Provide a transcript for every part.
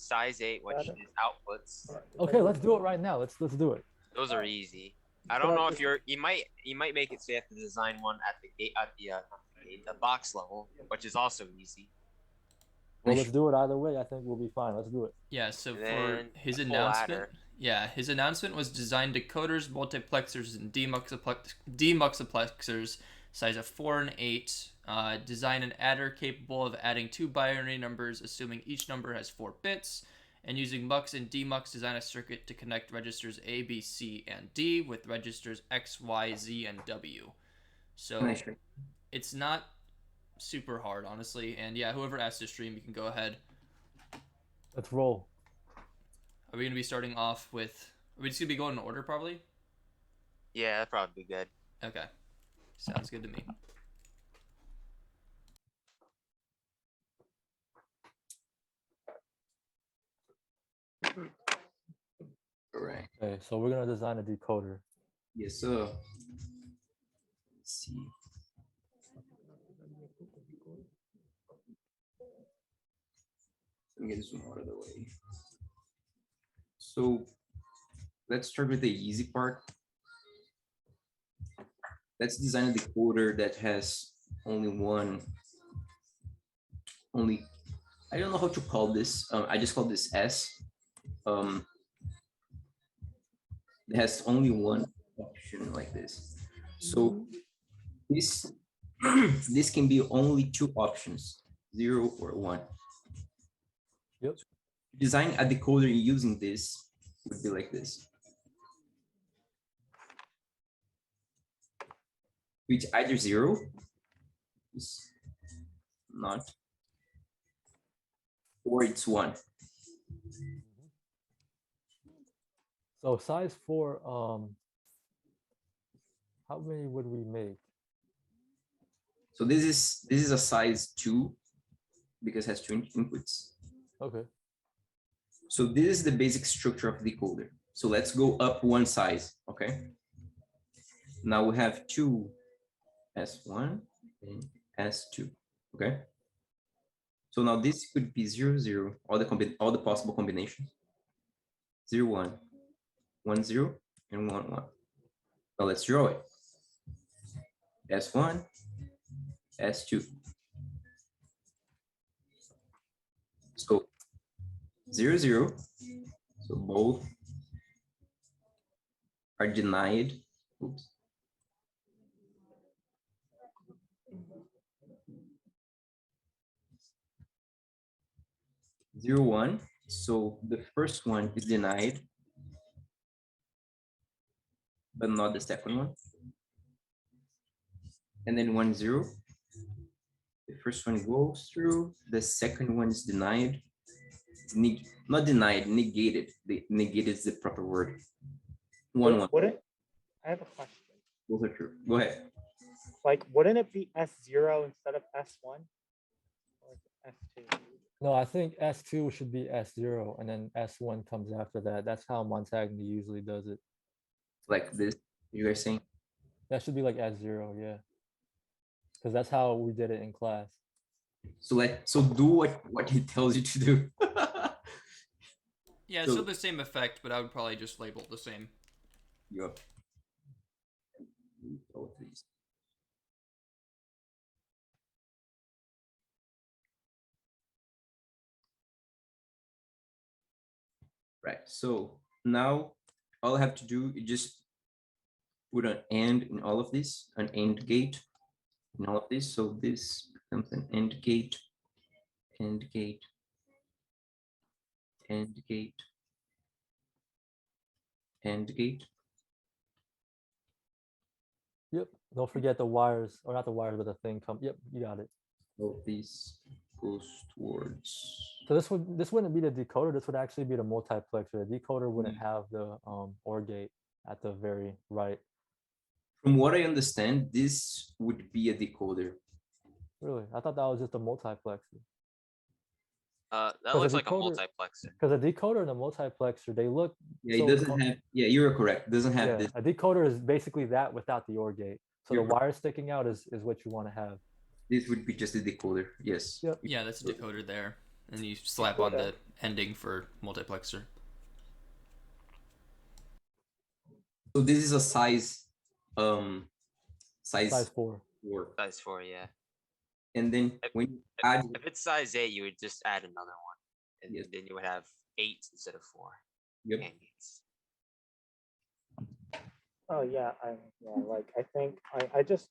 size 8, which is outputs. Okay, let's do it right now. Let's do it. Those are easy. I don't know if you might make it so you have to design one at the gate the box level, which is also easy. Well, let's do it either way. I think we'll be fine. Let's do it. Yeah, so for his announcement, his announcement was design decoders, multiplexers, and demuxtiplexers, size of 4 and 8. Design an adder capable of adding 2 binary numbers, assuming each number has 4 bits. And using mux and demux, design a circuit to connect registers A, B, C, and D with registers X, Y, Z, and W. So it's not super hard, honestly. And yeah, whoever asked to stream, you can go ahead. Let's roll. Are we going to be starting off with... Are we just going to be going in order, probably? Yeah, that'd probably be good. Okay. Sounds good to me. All right. Okay, so we're going to design a decoder. Yes, sir. Let's see. Let me get this one out of the way. So let's start with the easy part. Let's design a decoder that has I don't know how to call this. I just call this S. It has only one option like this. So this this can be only 2 options, 0 or 1. Yep. Design a decoder using this would be like this. Which either 0 is not, or it's 1. So size 4, how many would we make? So this is a size 2 because it has 2 inputs. Okay. So this is the basic structure of the decoder. So let's go up 1 size, okay? Now we have 2 S1 and S2, okay? So now this could be 0, 0, all the possible combinations. 0, 1, 1, 0, and 1, 1. Now let's draw it. S1, S2. So 0, 0, so both are denied. Oops. Zero, 1, so the first one is denied, but not the second one. And then 1, 0, the first one goes through, the second one is denied. Not denied, negated. Negated is the proper word. 1, 1. I have a question. Both are true. Go ahead. Like, wouldn't it be S0 instead of S1? Or S2? No, I think S2 should be S0 and then S1 comes after that. That's how Montagny usually does it. Like this, you guys saying? That should be like S0, yeah. Because that's how we did it in class. So do what he tells you to do. Yeah, it's still the same effect, but I would probably just label it the same. Yep. All these. Right, so now all I have to do is just put an AND in all of this, an AND gate in all of this. So this becomes an AND gate, AND gate, AND gate, AND gate. Yep, don't forget the wires, or not the wires, but the thing come. Yep, you got it. So this goes towards. So this wouldn't be the decoder. This would actually be the multiplexer. The decoder wouldn't have the OR gate at the very right. From what I understand, this would be a decoder. Really, I thought that was just a multiplexer. That looks like a multiplexer. Because a decoder and a multiplexer, they look. Yeah, it doesn't have. Yeah, you're correct. It doesn't have this. A decoder is basically that without the OR gate. So the wire sticking out is what you want to have. This would be just a decoder. Yes. Yep. Yeah, that's a decoder there. And you slap on the ending for multiplexer. So this is a size Size 4. 4. Size 4, yeah. And then when you add, If it's size 8, you would just add another one, and Yes. then you would have 8 instead of 4. yep, Pancakes. Oh yeah, I think I just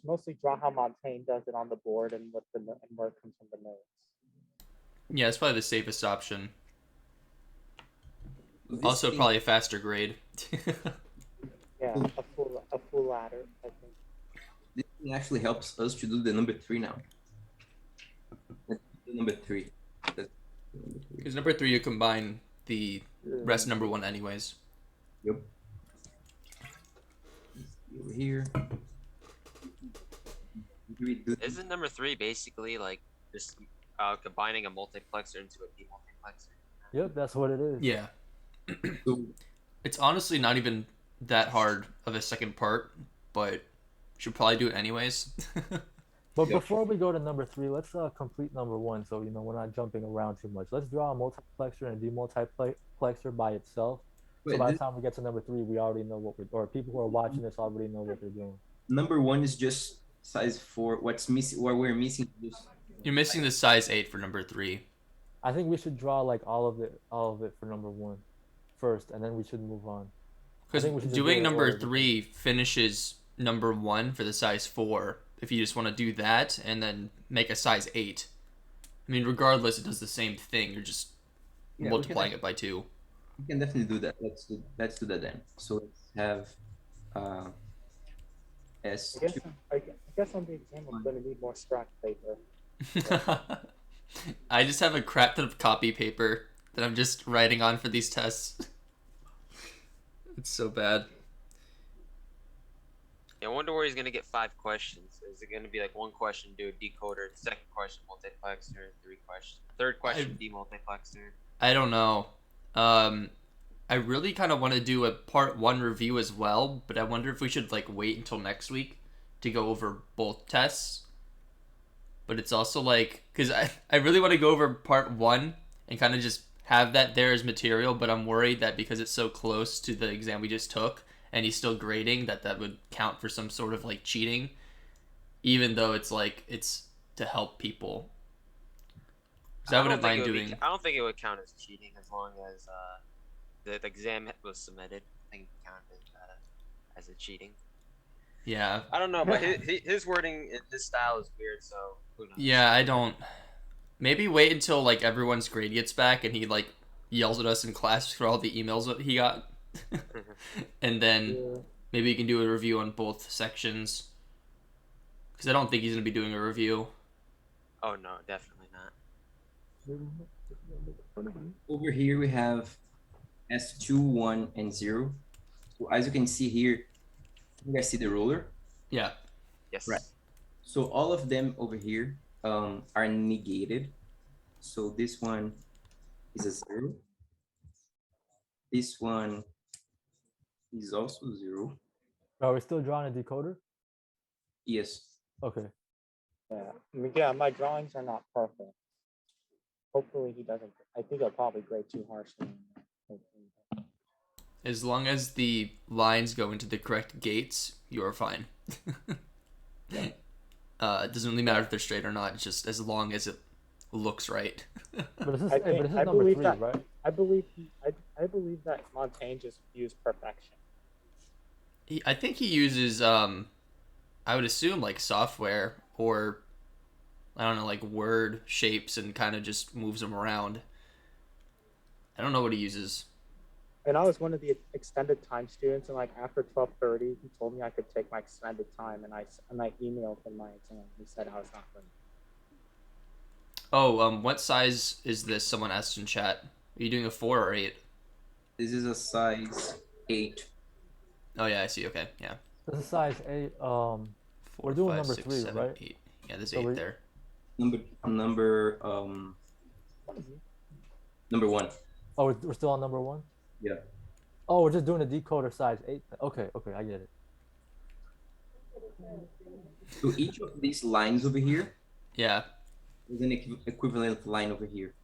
mostly draw how Montaigne does it on the board and what and where it comes from the notes. Yeah, it's probably the safest option. this Also, thing- probably a faster grade. Yeah, a full ladder, I think. this thing actually helps us to do the number 3 now. Let's do number 3. That's number 3. Because number 3, you combine the rest number 1 anyways. Yep. Over here. We do Isn't number 3 basically like just combining a multiplexer into a demultiplexer? Yep, that's what it is. Yeah. so It's honestly not even that hard of a second part, but should probably do it anyways. But Yep. before we go to number 3, let's complete number 1, so we're not jumping around too much. Let's draw a multiplexer and a demultiplexer by itself. So wait, by the this- time we get to number 3, we already know what or people who are watching this already know what they're doing. number 1 is just size 4. What's missing? What we're missing is just You're missing the size 8 for number 3. I think we should draw like all of it for number 1 first, and then we should move on. Because think we should just do it doing in number order. 3 finishes number 1 for the size 4. If you just want to do that and then make a size 8. I mean, regardless, it does the same thing. You're just Yeah, we multiplying it by 2. we can definitely do that. Let's do that then. So let's have S2. I guess on the exam I'm gonna need more scratch paper. I just have a crap ton of copy paper that I'm just writing on for these tests. It's so bad. Yeah, I wonder where he's gonna get 5 questions. Is it gonna be like 1 question, do a decoder, 2nd question, multiplexer, 3 questions, 3rd question, demultiplexer? I don't know. I really kind of want to do a part 1 review as well, but I wonder if we should like wait until next week to go over both tests. But it's also like, because I really want to go over part 1 and kind of just have that there as material, but I'm worried that because it's so close to the exam we just took and he's still grading, that would count for some sort of like cheating, even though it's like it's to help people. So I wouldn't mind doing. I don't think it would count as cheating as long as the exam was submitted. I think it would count as a cheating. Yeah. I don't know, but his wording, his style is weird, so who knows? Yeah, I don't. Maybe wait until like everyone's grade gets back and he like yells at us in class for all the emails that he got, and then Yeah. maybe you can do a review on both sections. Because I don't think he's gonna be doing a review. Oh no, definitely not. Over here we have S2, 1, and 0. So as you can see here, you guys see the ruler. Yeah. Yes. Right. So all of them over here are negated. So this one is a 0. This one is also 0. Are we still drawing a decoder? Yes. Okay. Yeah, my drawings are not perfect. Hopefully he doesn't. I think he'll probably grade too harshly. As long as the lines go into the correct gates, you are fine. It doesn't really matter if they're straight or not. It's just as long as it looks right. But this is, I but think- this is I number believe 3, that- right? I believe that Montaigne just views perfection. I think he uses, I would assume, like software or, I don't know, like word shapes and kind of just moves them around. I don't know what he uses. And I was one of the extended time students, and like after 12:30, he told me I could take my extended time, and I emailed him my exam. He said I was not ready. Oh, what size is this? Someone asked in chat. Are you doing a 4 or 8? This is a size 8. Oh yeah, I see. Okay, yeah. This is size 8. 4, We're doing number 3, 7, right? 8. Yeah, there's So 8 we- there. Number 1. Oh, we're still on number 1? Yeah. Oh, we're just doing a decoder size 8. Okay, I get it. So each of these lines over here Yeah. is an equivalent line over here.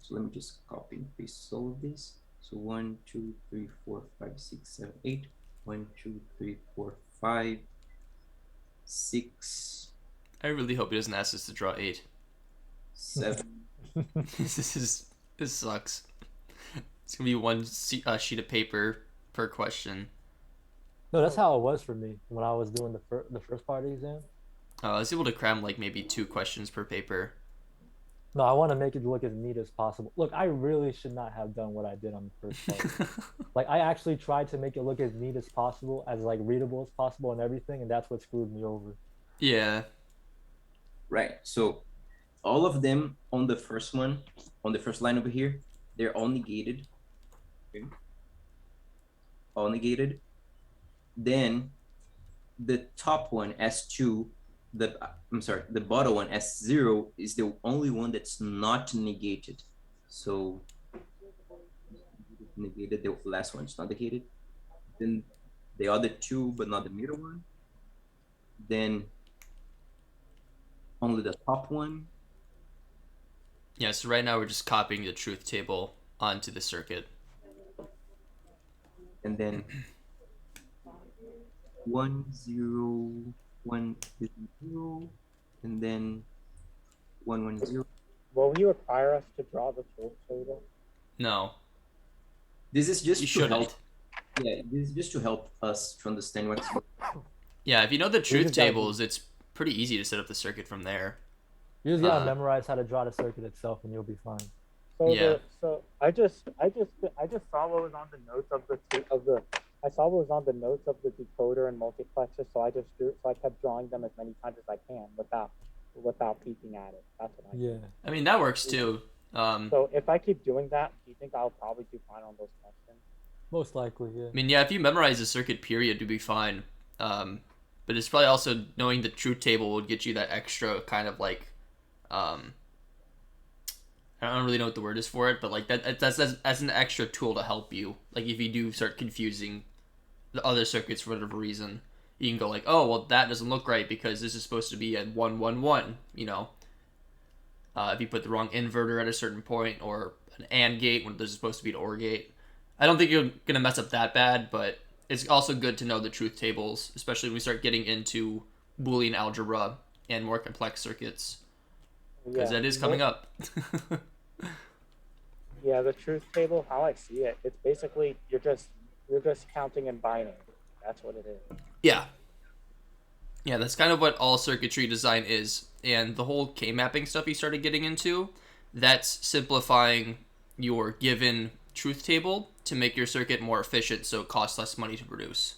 So let me just copy and paste all of this. So 1, 2, 3, 4, 5, 6, 7, 8. 1, 2, 3, 4, 5, 6, I really hope he doesn't ask us to draw 8. 7. This sucks. It's gonna be one sheet of paper per question. No, that's how it was for me when I was doing the first part of the exam. I was able to cram like maybe 2 questions per paper. No, I want to make it look as neat as possible. Look, I really should not have done what I did on the first part. Like, I actually tried to make it look as neat as possible, as like readable as possible, and everything, and that's what screwed me over. Yeah. Right. So all of them on the first one, on the first line over here, they're all negated. Okay. All negated. Then the top one, S2, the bottom one, S0, is the only one that's not negated. So negated, the last one is not negated. Then the other two, but not the middle one. Then only the top one. Yeah, so right now we're just copying the truth table onto the circuit. And then 1, 0, 1, 0, and then 1, 1, 0. Will you require us to draw the truth table? No, This is just you to help. shouldn't. Yeah, this is just to help us to understand what's. Yeah, if you know the truth just gotta tables, it's pretty easy to set up the circuit from there. You just gotta memorize how to draw the circuit itself, and you'll be fine. So Yeah. I just saw what was on the notes of the I saw what was on the notes of the decoder and multiplexer, so I kept drawing them as many times as I can without peeking at it. That's what I did. Yeah. I mean, that works too. So if I keep doing that, do you think I'll probably do fine on those questions? Most likely, yeah. I mean, yeah, if you memorize the circuit period, you'll be fine. But it's probably also knowing the truth table would get you that extra kind of like, I don't really know what the word is for it, but like that's as an extra tool to help you. Like if you do start confusing the other circuits for whatever reason, you can go like, oh, well, that doesn't look right because this is supposed to be at 1, 1, 1, you know. If you put the wrong inverter at a certain point, or an AND gate when there's supposed to be an OR gate. I don't think you're going to mess up that bad, but it's also good to know the truth tables, especially when we start getting into Boolean algebra and more complex circuits, because that is coming up. Yeah, the truth table, how I see it, it's basically you're just counting in binary. That's what it is. Yeah. Yeah, that's kind of what all circuitry design is. And the whole K-mapping stuff you started getting into, that's simplifying your given truth table to make your circuit more efficient so it costs less money to produce.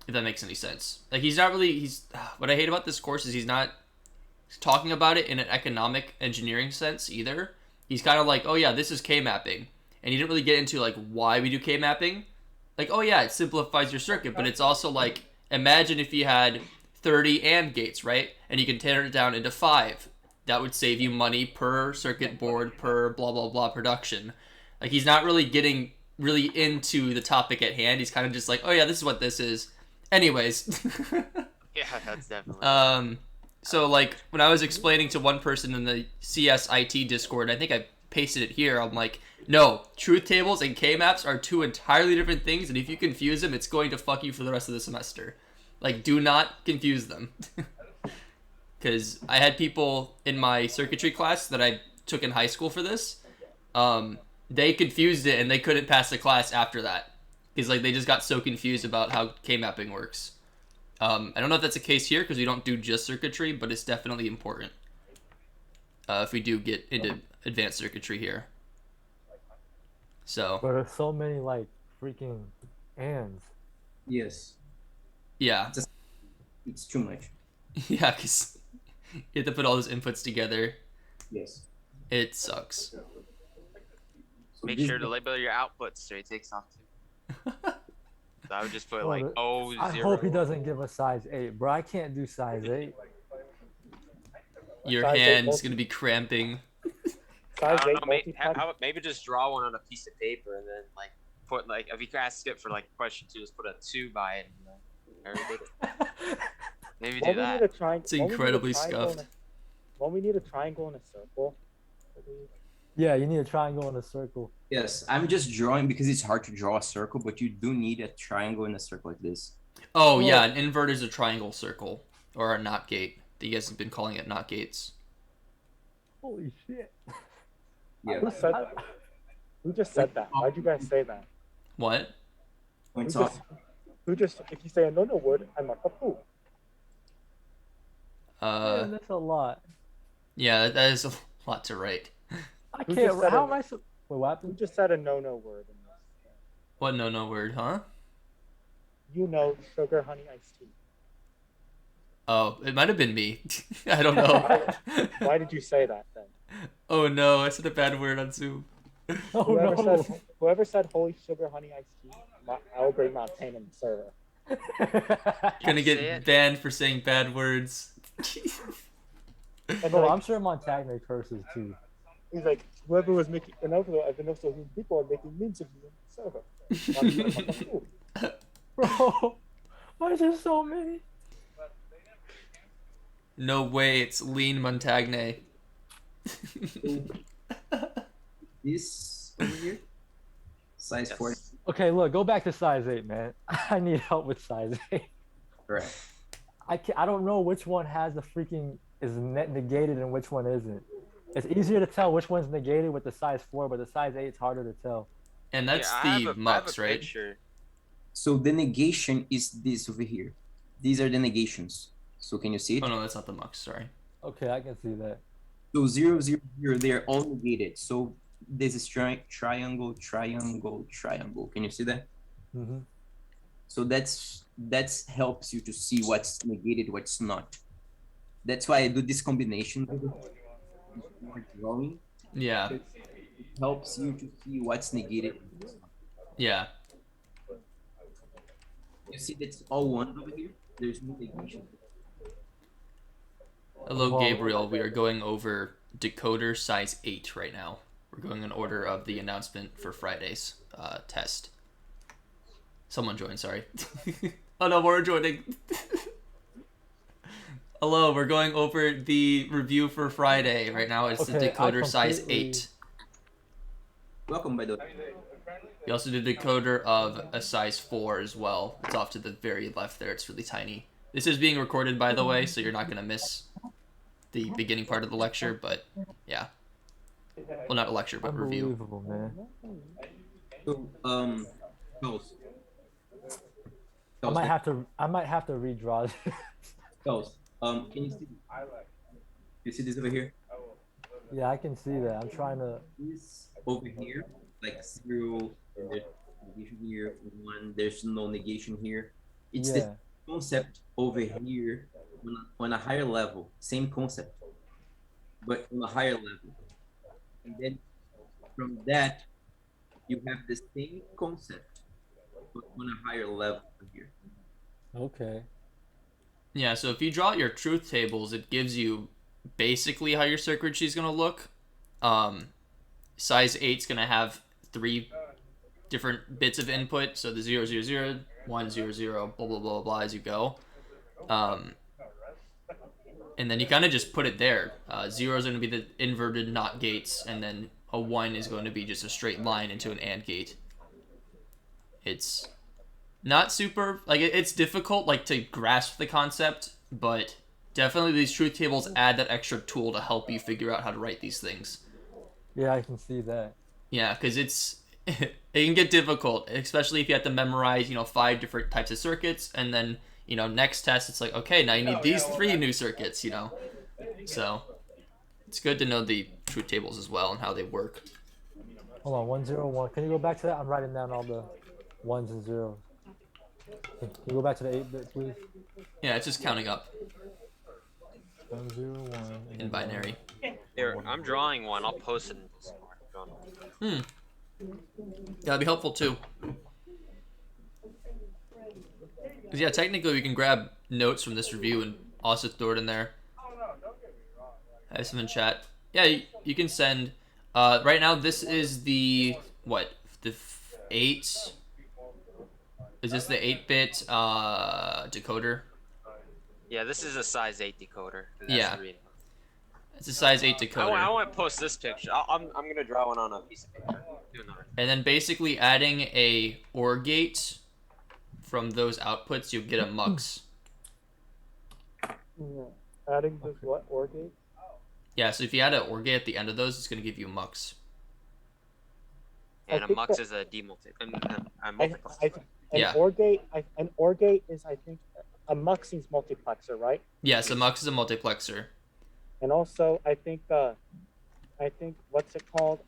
If that makes any sense. Like, what I hate about this course is he's not talking about it in an economic engineering sense either. He's kind of like, oh yeah, this is K-mapping. And he didn't really get into like why we do K-mapping. Like, oh yeah, it simplifies your circuit, but it's also like, imagine if you had 30 AND gates, right? And you can tear it down into 5. That would save you money per circuit board, per blah, blah, blah production. Like, he's not really getting really into the topic at hand. He's kind of just like, oh yeah, this is what this is. Anyways. Yeah, that's definitely. So like when I was explaining to one person in the CS IT Discord, I think I pasted it here. I'm like, no, truth tables and K-maps are 2 entirely different things, and if you confuse them, it's going to fuck you for the rest of the semester. Like, do not confuse them. Because I had people in my circuitry class that I took in high school for this. They confused it, and they couldn't pass the class after that. Because like they just got so confused about how K-mapping works. I don't know if that's the case here, because we don't do just circuitry, but it's definitely important. If we do get into advanced circuitry here. So. But there's so many like freaking ands. Yes. Yeah. It's too much. Yeah, because you have to put all those inputs together. Yes. It sucks. So Make this- sure to label your outputs so it takes off too. So I would just put Bro, like I 0. hope he doesn't give us size 8, bro. I can't do size 8. Your Size 8 hand's gonna be cramping. Size I don't 8 know, multiplex. maybe just draw one on a piece of paper and then like put like if you ask it for like question 2, just put a 2 by it. I already did it. Maybe do that. It's incredibly scuffed. Won't we need a triangle and a circle? For these? Yeah, you need a triangle and a circle. Yes, I'm just drawing because it's hard to draw a circle, but you do need a triangle and a circle like this. Oh, Well- yeah, an invert is a triangle circle. Or a knot gate. You guys have been calling it knot gates. Holy shit. Yeah. Who said that? Who just said that? Why'd you guys say that? What? Points Who off. just, who just, if you say a no word, I'm a poo. Man, that's a lot. Yeah, that is a lot to write. I Who can't. just said How it? am I so? Wait, what Who happened? just said a no word in this? What no word, huh? You know, sugar, honey, iced tea. Oh, it might have been me. I don't know. Why did you say that then? Oh no, I said a bad word on Zoom. Oh Whoever no. said whoever said holy sugar, honey, iced tea, I'll bring Montaigne in the server. Gonna Say get it. banned for saying bad words. And Bro, like, I'm sure Montagne curses too. he's like, whoever was making, and I've been also hearing people are making memes of you in the server. I'm a fool. Bro, why is there so many? No way, it's Lean Montagne. This over here, size Yes. 4. Okay, look, go back to size 8, man. I need help with size 8. Correct. I don't know which one has the freaking is net negated and which one isn't. It's easier to tell which one's negated with the size 4, but the size 8 is harder to tell. And that's Yeah, I have the a- I have mux, a right? picture. So the negation is this over here. These are the negations. So can you see it? Oh no, that's not the mux, sorry. Okay, I can see that. So 0, 0, 0, they are all negated. So this is triangle, triangle, triangle. Can you see that? Mm-hmm. So that's helps you to see what's negated, what's not. That's why I do this combination. More drawing Yeah, helps you to see what's negated. yeah. You see that's all one over here. There's no negation. Hello, Well- Gabriel. We are going over decoder size 8 right now. We're going in order of the announcement for Friday's test. Someone joined, sorry. Oh no, we're joining. Hello, we're going over the review for Friday. Right now it's the Okay, I decoder size completely- 8. Welcome, by the way. We also did a decoder of a size 4 as well. It's off to the very left there. It's really tiny. This is being recorded, by the way, so you're not going to miss the beginning part of the lecture, but yeah. Well, not a lecture, but review. Unbelievable, man. So Charles. I might have to redraw this. Charles, can you see? You see this over here? Yeah, I can see that. I'm trying to. This over here, like 0, and there's negation here, 1. There's no negation here. It's Yeah. the concept over here on a higher level. Same concept, but on a higher level. And then from that, you have the same concept, but on a higher level over here. Okay. Yeah, so if you draw out your truth tables, it gives you basically how your circuit sheet is going to look. Size 8 is going to have 3 different bits of input, so the 0, 0, 0, 1, 0, 0, blah, blah, blah, blah, as you go. And then you kind of just put it there. 0 is going to be the inverted NOT gates, and then a 1 is going to be just a straight line into an AND gate. It's not super, like, it's difficult, like, to grasp the concept, but definitely these truth tables add that extra tool to help you figure out how to write these things. Yeah, I can see that. Yeah, because it's it can get difficult, especially if you have to memorize, 5 different types of circuits, and then, next test it's like, okay, now you need these 3 new circuits, So it's good to know the truth tables as well and how they work. Hold on, 101. Can you go back to that? I'm writing down all the ones and zeros. Can you go back to the 8-bit, please? Yeah, it's just counting up 101. in binary. Here, I'm drawing one. I'll post it in Discord. That'd be helpful too. 'Cause yeah, technically we can grab notes from this review and also throw it in there. I have some in chat. Yeah, you can send. Right now, this is the the 8. Is this the 8-bit decoder? Yeah, this is a size 8 decoder. And that's Yeah. the reading. It's a size 8 I decoder. want to post this picture. I'm gonna draw one on a piece of paper. Do another. And then basically adding a OR gate from those outputs, you get a mux. Yeah. Adding this what OR gate? Yeah, so if you add an OR gate at the end of those, it's going to give you a mux. I And a think mux that- is a multiplexer. Yeah. An OR gate is, I think, a muxing's multiplexer, right? Yes, a mux is a multiplexer. And also, I think what's it called?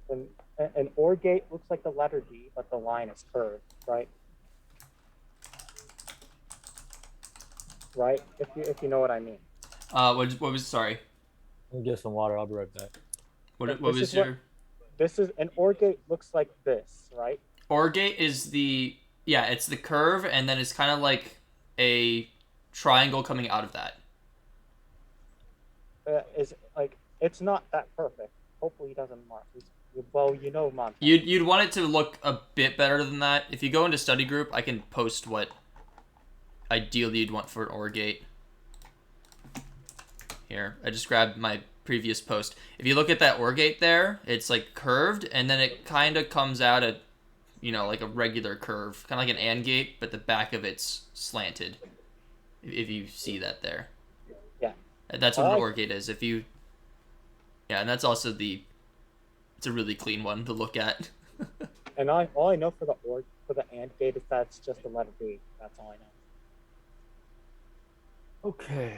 An OR gate looks like the letter D, but the line is curved, right? Right? If you know what I mean. What was sorry? Let me get some water. I'll be right back. What This was is your This is an OR gate looks like this, right? OR gate is it's the curve, and then it's kind of like a triangle coming out of that. Is like it's not that perfect. Hopefully, he doesn't mark. Well, you know, Montana. You'd want it to look a bit better than that. If you go into study group, I can post what ideally you'd want for an OR gate. Here, I just grabbed my previous post. If you look at that OR gate there, it's like curved, and then it kind of comes out at, like a regular curve, kind of like an AND gate, but the back of it's slanted. If you see that there. Yeah. That's what an OR gate is. Yeah, and that's also it's a really clean one to look at. And all I know for the AND gate is that it's just the letter B. That's all I know. Okay.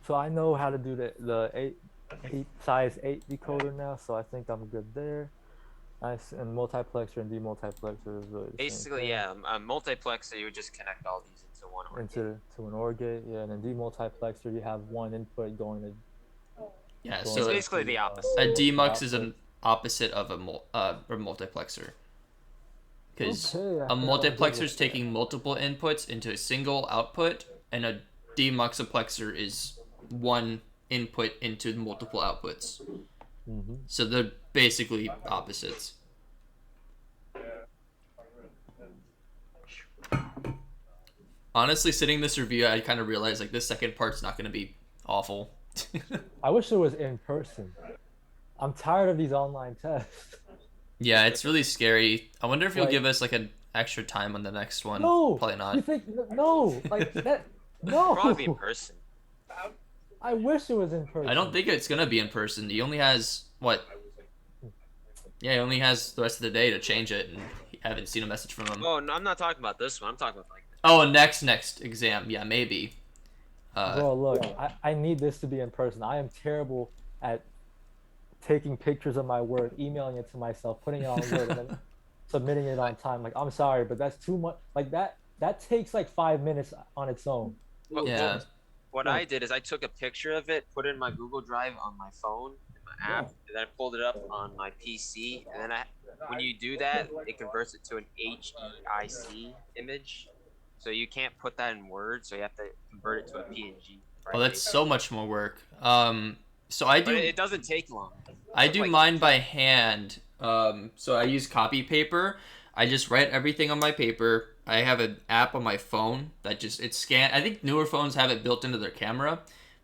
So I know how to do the size 8 decoder now, so I think I'm good there. Nice. And multiplexer and demultiplexer is really the same Basically, thing. yeah, a multiplexer, you would just connect all these into one OR gate. To an OR gate, yeah, and then demultiplexer, you have one input going to. Yeah, It's so basically the opposite. a demux is an opposite of a multiplexer. Because Okay, a multiplexer is taking multiple inputs into a single output, and a demuxaplexer is one input into multiple outputs. Mm-hmm. So they're basically opposites. Honestly, sitting this review, I kind of realized like this second part's not going to be awful. I wish it was in person. I'm tired of these online tests. Yeah, it's really scary. I wonder if you'll Like- give us like an extra time on the next one. No, Probably You not. think no? Like that? No. Probably be in person. I wish it was in person. I don't think it's gonna be in person. He only has what? Yeah, he only has the rest of the day to change it, and I haven't seen a message from him. Oh, no, I'm not talking about this one. I'm talking about like. Oh, next exam. Yeah, maybe. Bro, look, I need this to be in person. I am terrible at taking pictures of my work, emailing it to myself, putting it on Word, and then submitting it on time. Like, I'm sorry, but that's too much. Like that takes like 5 minutes on its own. Well, Yeah. What I did is I took a picture of it, put it in my Google Drive on my phone, in my app, and then I pulled it up on my PC. And then when you do that, it converts it to an HEIC image. So you can't put that in Word, so you have to convert it to a PNG. Oh, that's so much more work. So I But do. it doesn't take long. I do like- mine by hand. So I use copy paper. I just write everything on my paper. I have an app on my phone that it scan. I think newer phones have it built into their camera,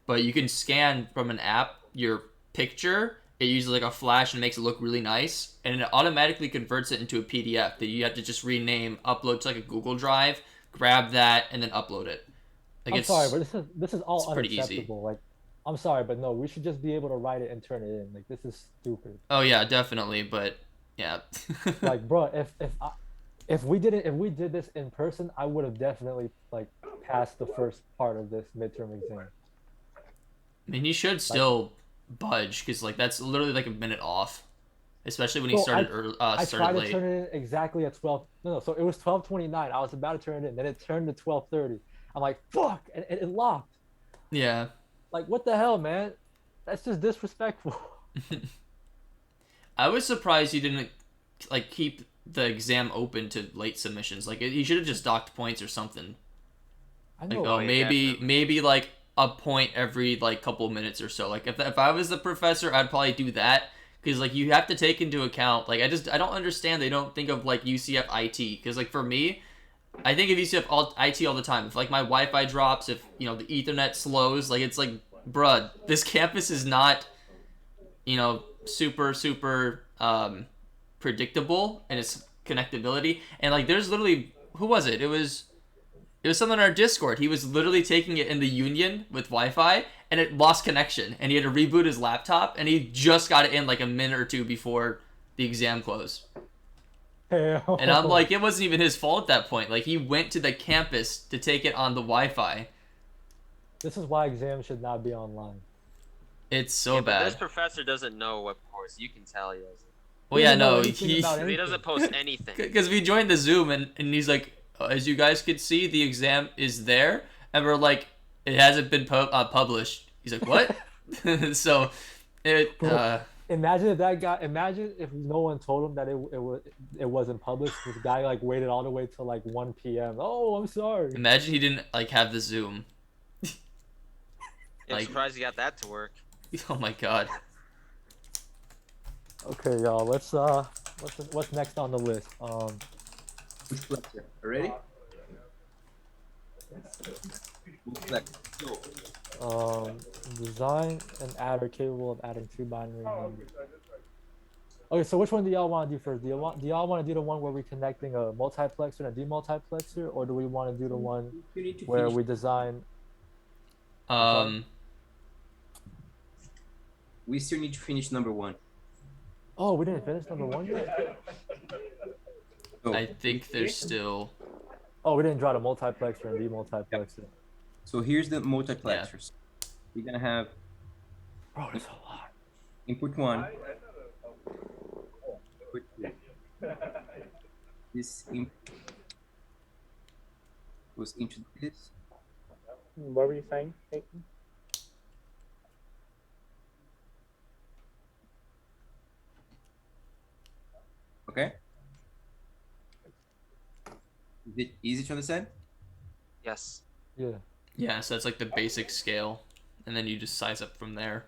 but you can scan from an app your picture. It uses like a flash and makes it look really nice, and it automatically converts it into a PDF that you have to just rename, upload to like a Google Drive, grab that, and then upload it. Like I'm sorry, but this is all it's pretty easy. unacceptable. Like, I'm sorry, but no, we should just be able to write it and turn it in. Like, this is stupid. Oh yeah, definitely, but yeah. Like, bro, if we did this in person, I would have definitely like passed the first part of this midterm exam. I mean, you should still budge because like that's literally like a minute off, especially when he Well, started I tried started to late. turn it in exactly at 12. No, so it was 12:29. I was about to turn it in, then it turned to 12:30. I'm like, fuck, and it locked. Yeah. Like, what the hell, man? That's just disrespectful. I was surprised he didn't like keep the exam open to late submissions. Like he should have just docked points or something. I Like know. oh yeah, maybe like a point every like couple minutes or so. Like if I was the professor, I'd probably do that because like you have to take into account like I don't understand they don't think of like UCF IT because like for me, I think of UCF IT all the time. If like my Wi-Fi drops, if the Ethernet slows, like it's like bruh, this campus is not, you know, super predictable in its connectability. And like, there's literally, who was it? It was someone on our Discord. He was literally taking it in the Union with Wi-Fi, and it lost connection, and he had to reboot his laptop, and he just got it in like a minute or two before the exam closed. Hell. And I'm like, it wasn't even his fault at that point. Like, he went to the campus to take it on the Wi-Fi. This is why exams should not be online. It's so Yeah, but bad. this professor doesn't know what course. You can tell he doesn't. Well, yeah, doesn't know no, anything he about He doesn't post anything. because we joined the Zoom, and he's like, as you guys could see, the exam is there, and we're like, it hasn't been published. He's like, what? So it Imagine if that guy. Imagine if no one told him that it wasn't published. This guy like waited all the way till like 1 p.m. Oh, I'm sorry. imagine he didn't like have the Zoom. Yeah, I'm Like- surprised you got that to work. Oh my god. Okay, y'all. What's next on the list? Which flexor? Ready? Which flexor? So, Design an adder capable of adding 2 binary numbers. Okay, so which one do y'all want to do first? Do y'all want to do the one where we're connecting a multiplexer and a demultiplexer, or do we want to do the one you need to where finish. we design? We still need to finish number 1. Oh, we didn't finish number 1 yet. So, I think there's still Oh, we didn't draw the multiplexer and demultiplexer. so here's the multiplexers. We're gonna have Bro, there's a lot. input 1. Input 2. This input goes into this. What were you saying, Peyton? Okay. Is it easy to understand? Yes. Yeah. yeah, so it's like the basic scale, and then you just size up from there.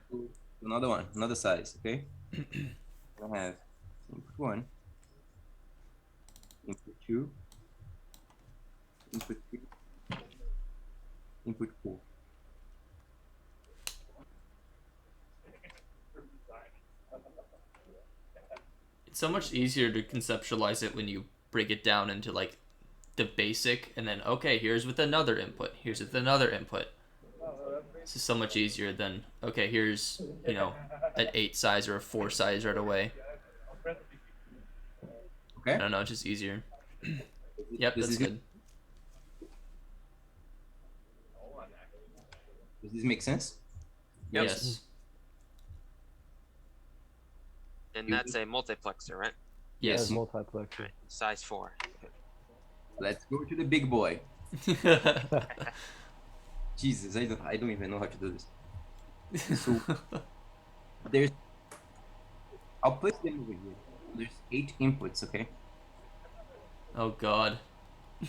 Another one, another size, okay? I have input 1, input 2, input 3, input 4. It's so much easier to conceptualize it when you break it down into like the basic, and then okay, here's with another input, here's with another input. This is so much easier than okay, here's, you know, an 8 size or a 4 size right away. I Okay? don't know, it's just easier. Yep, This that's is good. Does this make sense? Yep. Yes. And that's a multiplexer, right? Yes. That's multiplexer. Right. Size 4. Let's go to the big boy. Jesus, I don't even know how to do this. So there's, I'll place them over here. There's 8 inputs, okay? Oh god.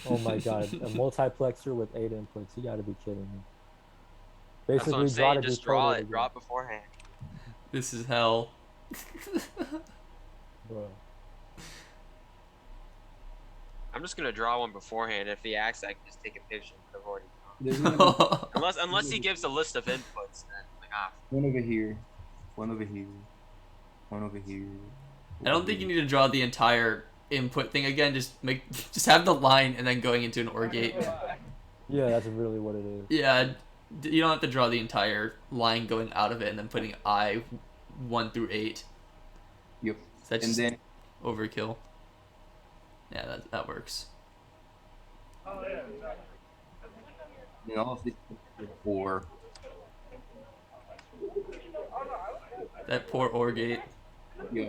Oh my god, a multiplexer with 8 inputs. You gotta be kidding me. That's what Basically, I'm draw saying. the Just draw decoder it. again. Draw it beforehand. This is hell. Bro. I'm just gonna draw one beforehand. If he asks, I can just take a picture. But I've already drawn. There's one over, Unless he gives a list of inputs, then like one over here, one over here, one over here. I don't think you need to draw the entire input thing again. Just have the line and then going into an OR gate. Yeah, that's really what it is. Yeah, you don't have to draw the entire line going out of it and then putting I 1 through 8. Yep. That's And just then overkill. Yeah, that works. and all of this for That poor OR gate. yeah.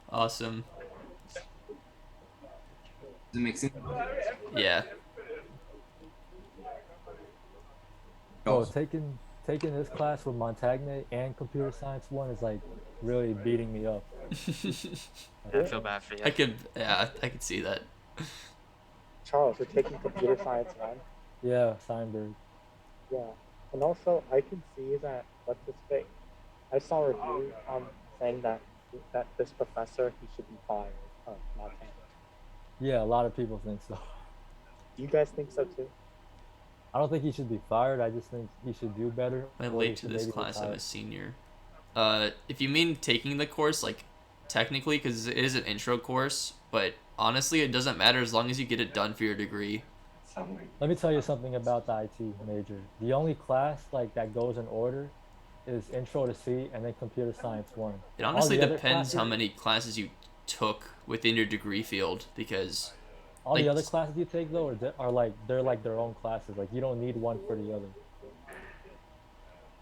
Awesome. Does it make sense? Yeah. Bro, taking this class with Montagne and Computer Science 1 is like really beating me up. I feel bad for you. I could see that. Charles, you're taking computer science 1? Yeah, Steinberg. Yeah. And also, I can see that, what's his face? I saw a review saying that this professor, he should be fired. Montana. Yeah, a lot of people think so. Do you guys think so too? I don't think he should be fired. I just think he should do better. Am I Or he late to should this maybe class? I'm retire. a senior. If you mean taking the course, like technically, because it is an intro course, but honestly, it doesn't matter as long as you get it done for your degree. Let me tell you something about the IT major. The only class like that goes in order is Intro to C and then Computer Science 1. It All honestly the other depends how classes, many classes you took within your degree field, because all the like other classes you take though are like they're like their own classes. Like you don't need one for the other.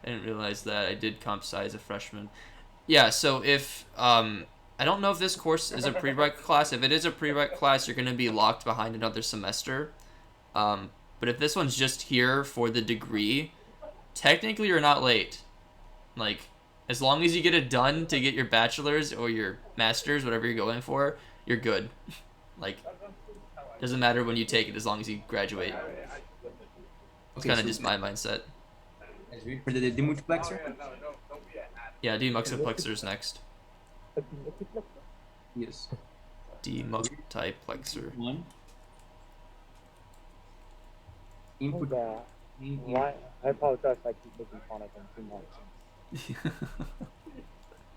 I didn't realize that I did comp sci as a freshman. Yeah, so if I don't know if this course is a prereq class. If it is a prereq class, you're gonna be locked behind another semester. But if this one's just here for the degree, technically you're not late. Like, as long as you get it done to get your bachelor's or your master's, whatever you're going for, you're good. Like, doesn't matter when you take it as long as you graduate. It's Okay, kind of so just my mindset. for the demultiplexer? Yeah, demultiplexer's next. A demultiplexer? Yes. Demultiplexer. One. Oh, Input. yeah. Why? I apologize if I keep making fun of him too much.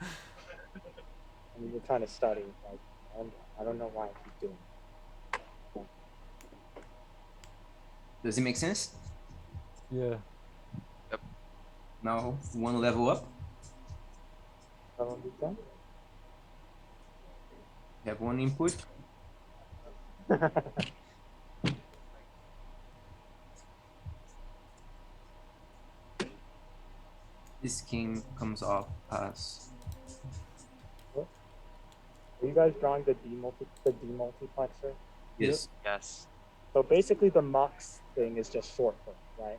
I mean, you're trying to study. Like, I don't know why I keep doing it. Does it make sense? Yeah. Now one level up. I don't understand. Have one input. This scheme comes off as Are you guys drawing the demultiplexer? yes. Yes, So basically, the mux thing is just short for it, right?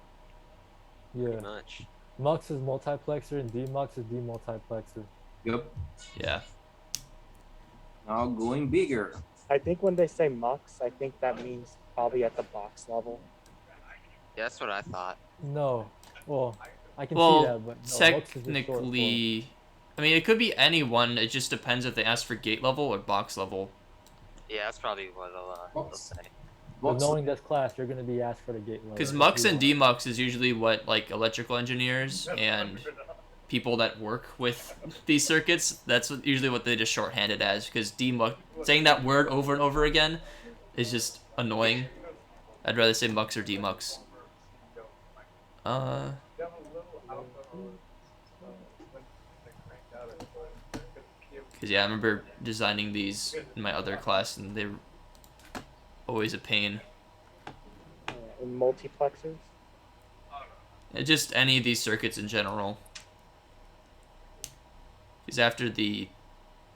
Yeah. pretty much. Mux is multiplexer and demux is demultiplexer. Yep. Yeah. Now going bigger. I think when they say mux, I think that means probably at the box level. Yeah, that's what I thought. No. Well, I can see Well, that, but no, mux is just short for- technically, I mean, it could be any one. It just depends if they ask for gate level or box level. Yeah, that's probably what they'll Box. say. But Box- knowing this class, you're gonna be asked for the gate level. Because if mux you and want. demux is usually what like electrical engineers and people that work with these circuits. That's usually what they just shorthand it as. Because demux, saying that word over and over again, is just annoying. I'd rather say mux or demux. Because yeah, I remember designing these in my other class, and they're always a pain. In multiplexers. Just any of these circuits in general. Because after the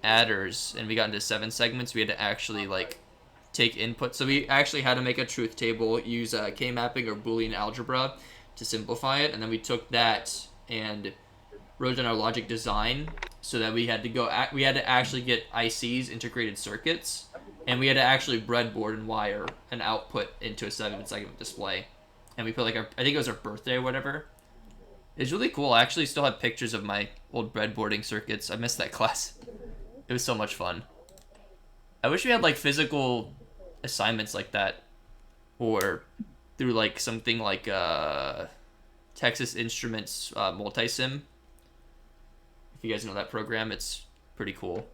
adders and we got into 7 segments, we had to actually like take input. So we actually had to make a truth table, use K-mapping or Boolean algebra to simplify it, and then we took that and wrote down our logic design so that we had to we had to actually get ICs, integrated circuits, and we had to actually breadboard and wire an output into a 7-segment display. And we put like I think it was our birthday or whatever. It's really cool. I actually still have pictures of my old breadboarding circuits. I missed that class. It was so much fun. I wish we had like physical assignments like that, or through like something like Texas Instruments Multisim. If you guys know that program, it's pretty cool.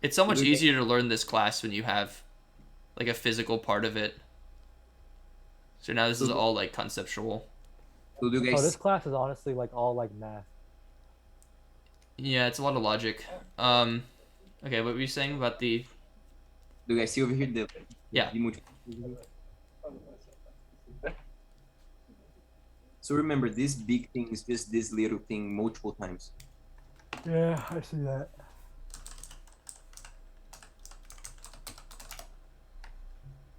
It's so much easier to learn this class when you have like a physical part of it. So now this is all like conceptual. So do you Oh, guys this class is honestly like all like math. Yeah, it's a lot of logic. Okay, what were you saying about the? do you guys see over here the Yeah. So remember, this big thing is just this little thing multiple times. Yeah, I see that.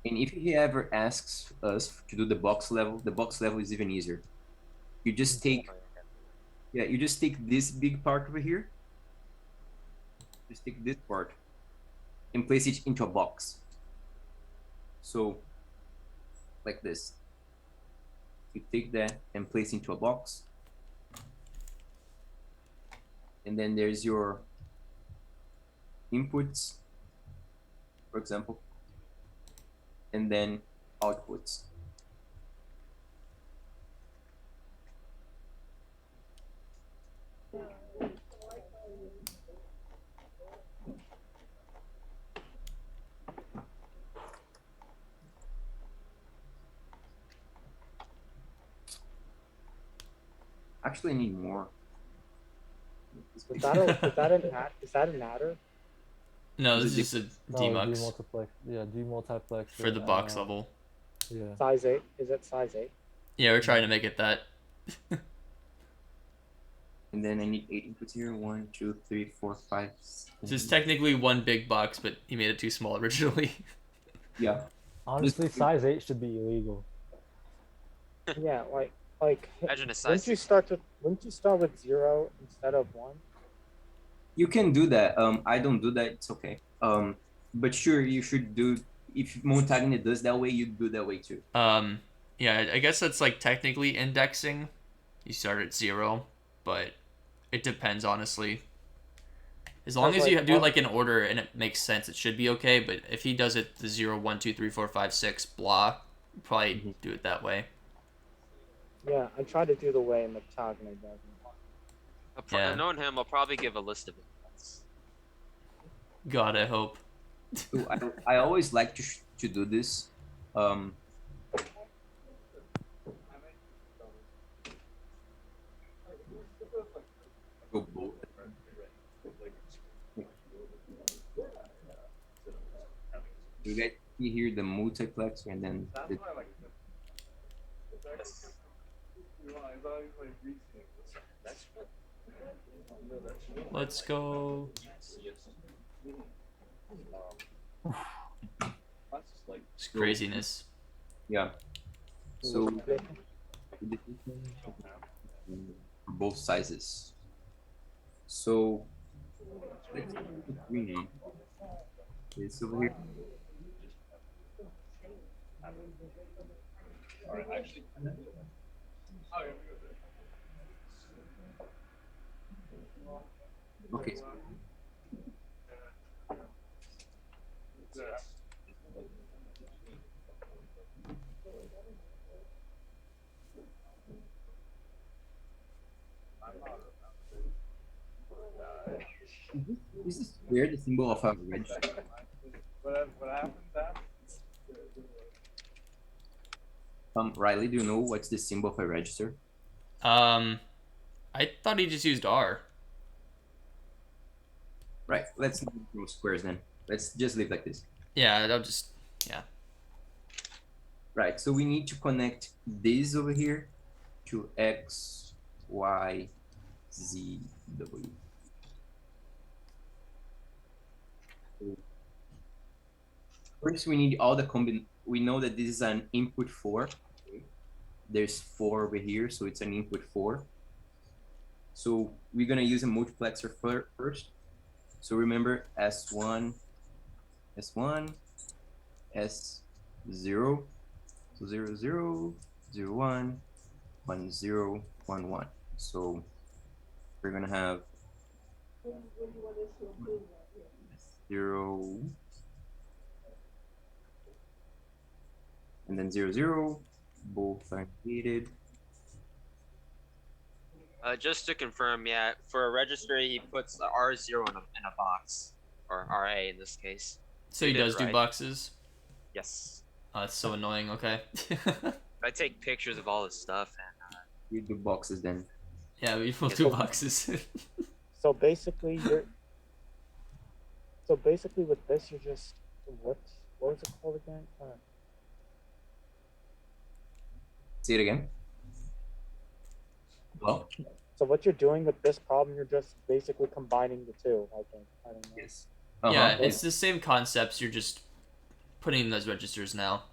And if he ever asks us to do the box level is even easier. You just take, yeah, you just take this big part over here. Just take this part and place it into a box. So, like this. You take that and place into a box. And then there's your inputs, for example. and then outputs. Actually, I need more. Is that is that an adder? No, Is this it is just a No, demux demultiplex. Yeah, demultiplexer. for the box level. Yeah. Size 8? Is it size 8? Yeah, we're trying to make it that. And then I need 8 inputs here. 1, 2, 3, 4, 5. This is technically one big box, but he made it too small originally. Yeah. Honestly, size 8 should be illegal. Yeah, like Imagine a size wouldn't you 6. start with 0 instead of 1? You can do that. I don't do that. It's okay. But sure, you should do. If Montagne does that way, you do that way too. Yeah, I guess that's like technically indexing. You start at 0, but it depends honestly. As long as you do like an order and it makes sense, it should be okay. But if he does it the 0, 1, 2, 3, 4, 5, 6, blah, probably do it that way. Yeah, I try to do the way Montagne does. Yeah. Knowing him, I'll probably give a list of it. God, I hope. So I always like to do this. Go both. You get see here the multiplexer and then the, Let's go. It's craziness. yeah. So for both sizes. So let's put 3 now. It's over here. Okay. Is this where the symbol of a register? What happened that? Riley, do you know what's the symbol of a register? I thought he just used R. Right. Let's not do squares then. Let's just leave like this. Yeah, I'll just yeah. Right. So we need to connect this over here to X, Y, Z, W. First, we need all the we know that this is an input 4. There's 4 over here, so it's an input 4. So we're gonna use a multiplexer first. So remember S1, S1, S0, so 0, 0, 0, 1, 1, 0, 1, 1. So we're gonna have 0, and then 0, 0, both are negated. Just to confirm, yeah, for a register, he puts the R0 in a box, or RA in this case. So he does do right. boxes? Yes. Oh, that's so annoying. Okay. I take pictures of all this stuff, and We do boxes then. Yeah, we will do boxes. So basically, with this, you're just what was it called again? Say it again. Well, So what you're doing with this problem, you're just basically combining the two. I think. I don't know. yes. Yeah, it's the same concepts. You're just putting in those registers now.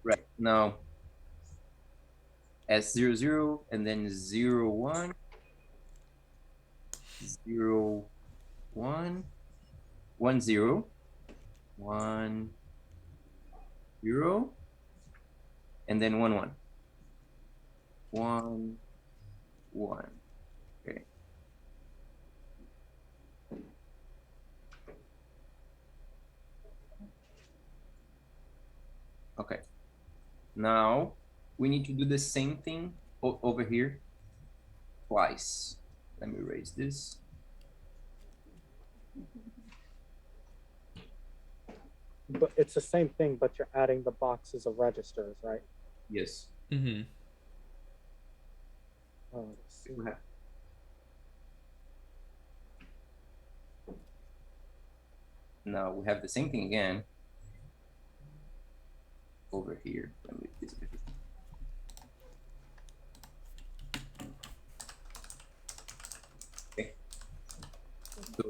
Right now, S0, 0, and then 0, 1, 0, 1, 1, 0, 1, 0, and then 1, 1. 1, 1. Okay. Okay. Now we need to do the same thing over here twice. Let me erase this. But it's the same thing, but you're adding the boxes of registers, right? Yes. Mm-hmm. Oh, let's see. Now we have the same thing again over here. Let me this over here. Okay. So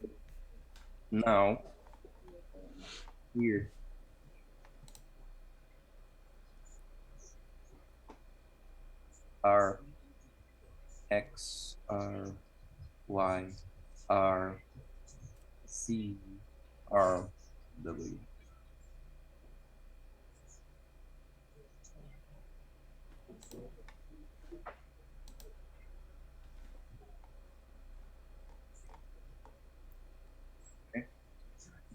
now here R X R Y R C R W. Okay.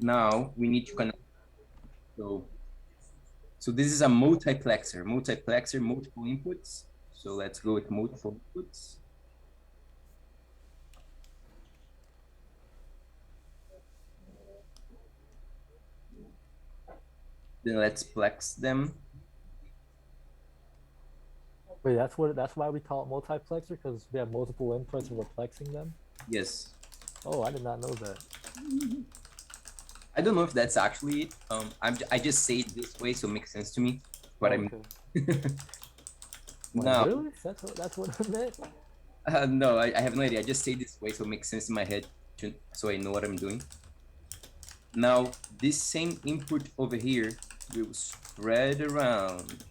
Now we need to connect. So this is a multiplexer. Multiplexer, multiple inputs. So let's go with multiple inputs. Then let's plex them. Wait, that's why we call it multiplexer, because we have multiple inputs and we're plexing them. Yes. Oh, I did not know that. I don't know if that's actually it. I just say it this way, so it makes sense to me. What I mean. Wait, No. really? That's what it meant? No, I have no idea. I just say this way, so it makes sense in my head, so I know what I'm doing. Now, this same input over here will spread around.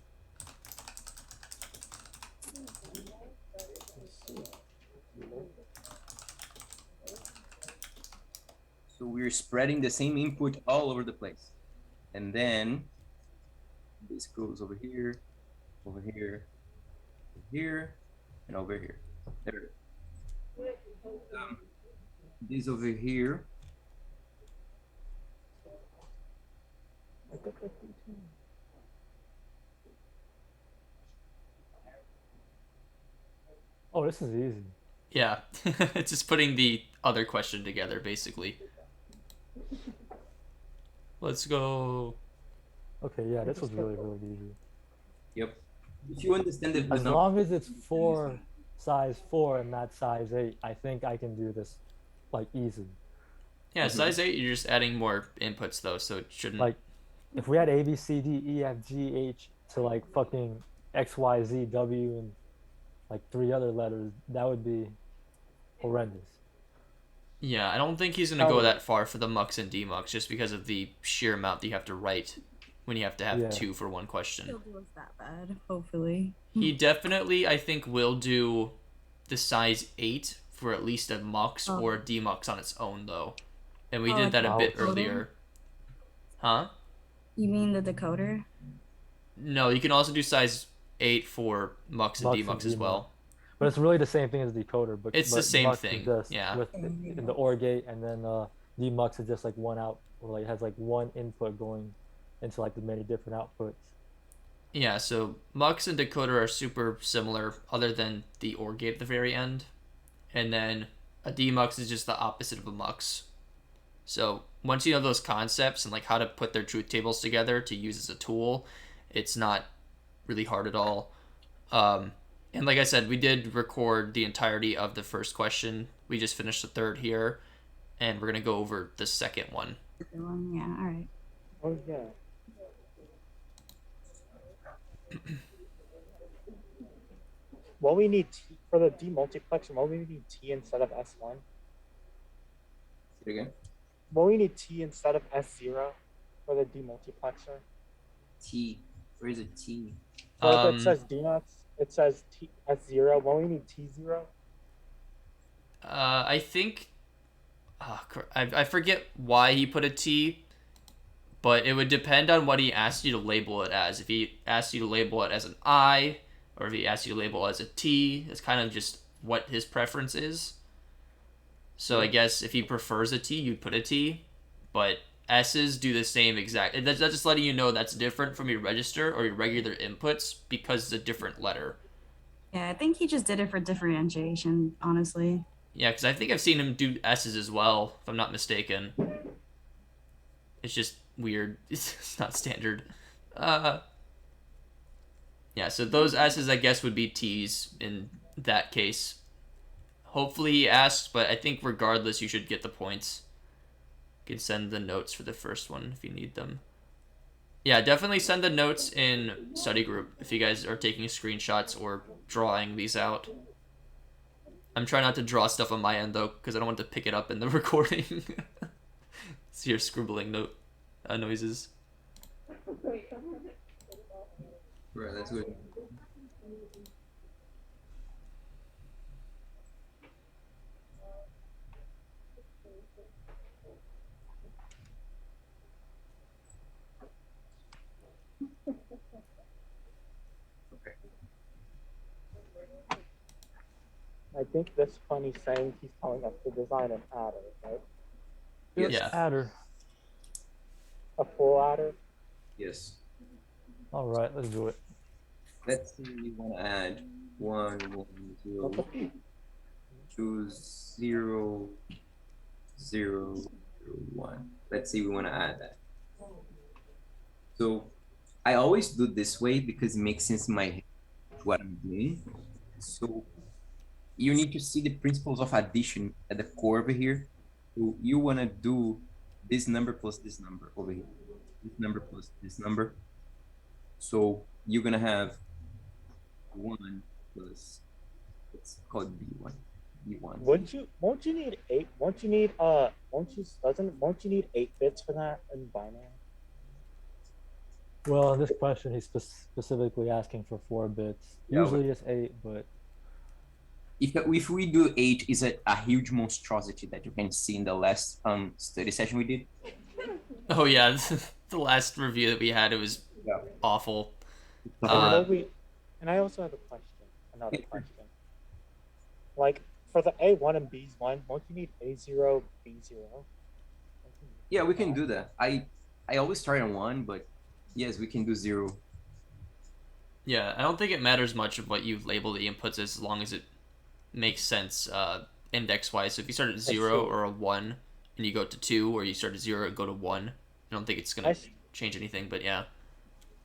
So we're spreading the same input all over the place. And then this goes over here, over here, over here, and over here. There it is. This over here. Oh, this is easy. Yeah, it's just putting the other question together, basically. Let's go. Okay, yeah, this was really easy. Yep. If you understand the As long as it's size 4 and not size 8, I think I can do this like easy. Yeah, size 8, you're just adding more inputs though, so it shouldn't. Like, if we had A, B, C, D, E, F, G, H to like fucking X, Y, Z, W, and like 3 other letters, that would be horrendous. Yeah, I don't think he's gonna go that far for the mux and demux, just because of the sheer amount that you have to write when you have to have 2 for one question. He'll do us that bad, hopefully. He definitely, I think, will do the size 8 for at least a mux or a demux on its own, though. And we did that a bit earlier. Huh? You mean the decoder? No, you can also do size 8 for mux and demux as well. But it's really the same thing as decoder. But it's the same thing. Yeah. With in the OR gate, and then demux is just like one out, or like has like one input going into like the many different outputs. Yeah, so mux and decoder are super similar, other than the OR gate at the very end. And then a demux is just the opposite of a mux. So once you know those concepts and like how to put their truth tables together to use as a tool, it's not really hard at all. And like I said, we did record the entirety of the first question. We just finished the third here, and we're gonna go over the second one. Yeah, all right. Oh yeah. What we need for the demultiplexer, what we need T instead of S1? Say it again. What we need T instead of S0 for the demultiplexer? T. Where is it? T. Well, it says demux. It says T S0. What we need T0? I think. I forget why he put a T, but it would depend on what he asked you to label it as. If he asked you to label it as an I, or if he asked you to label it as a T, it's kind of just what his preference is. So I guess if he prefers a T, you'd put a T, but S's do the same exact. That's just letting you know that's different from your register or your regular inputs because it's a different letter. Yeah, I think he just did it for differentiation, honestly. Yeah, because I think I've seen him do S's as well, if I'm not mistaken. It's just weird. It's not standard. Yeah, so those S's, I guess, would be T's in that case. Hopefully he asks, but I think regardless, you should get the points. You can send the notes for the first one if you need them. Yeah, definitely send the notes in study group if you guys are taking screenshots or drawing these out. I'm trying not to draw stuff on my end, though, because I don't want to pick it up in the recording. So you're scribbling noises. Right, that's good. I think this funny saying he's telling us to design an adder, right? Yes. Yeah. Adder. A full adder. Yes. All right, let's do it. Let's say we want to add 1, 1, 0, 2, 0, 0, 1. Let's say we want to add that. So I always do this way because it makes sense in my head what I'm doing. So you need to see the principles of addition at the core over here. So you want to do this number plus this number over here. This number plus this number. So you're going to have 1 plus, let's call it B1. B1. Won't you need 8? Won't you need won't you need 8 bits for that in binary? Well, in this question, he's specifically asking for 4 bits. Yeah, Usually it's 8, but if we do 8, is a huge monstrosity that you can see in the last study session we did. Oh yeah, the last review that we had, it was awful. And I also have a question. Another question. Like for the A1 and B1, won't you need A0, B0? Yeah, we can do that. I always start on 1, but yes, we can do 0. Yeah, I don't think it matters much of what you label the inputs as long as it makes sense index-wise. So if you start at 0 or a 1 and you go to 2, or you start at 0 and go to 1, I don't think it's going to change anything, but yeah.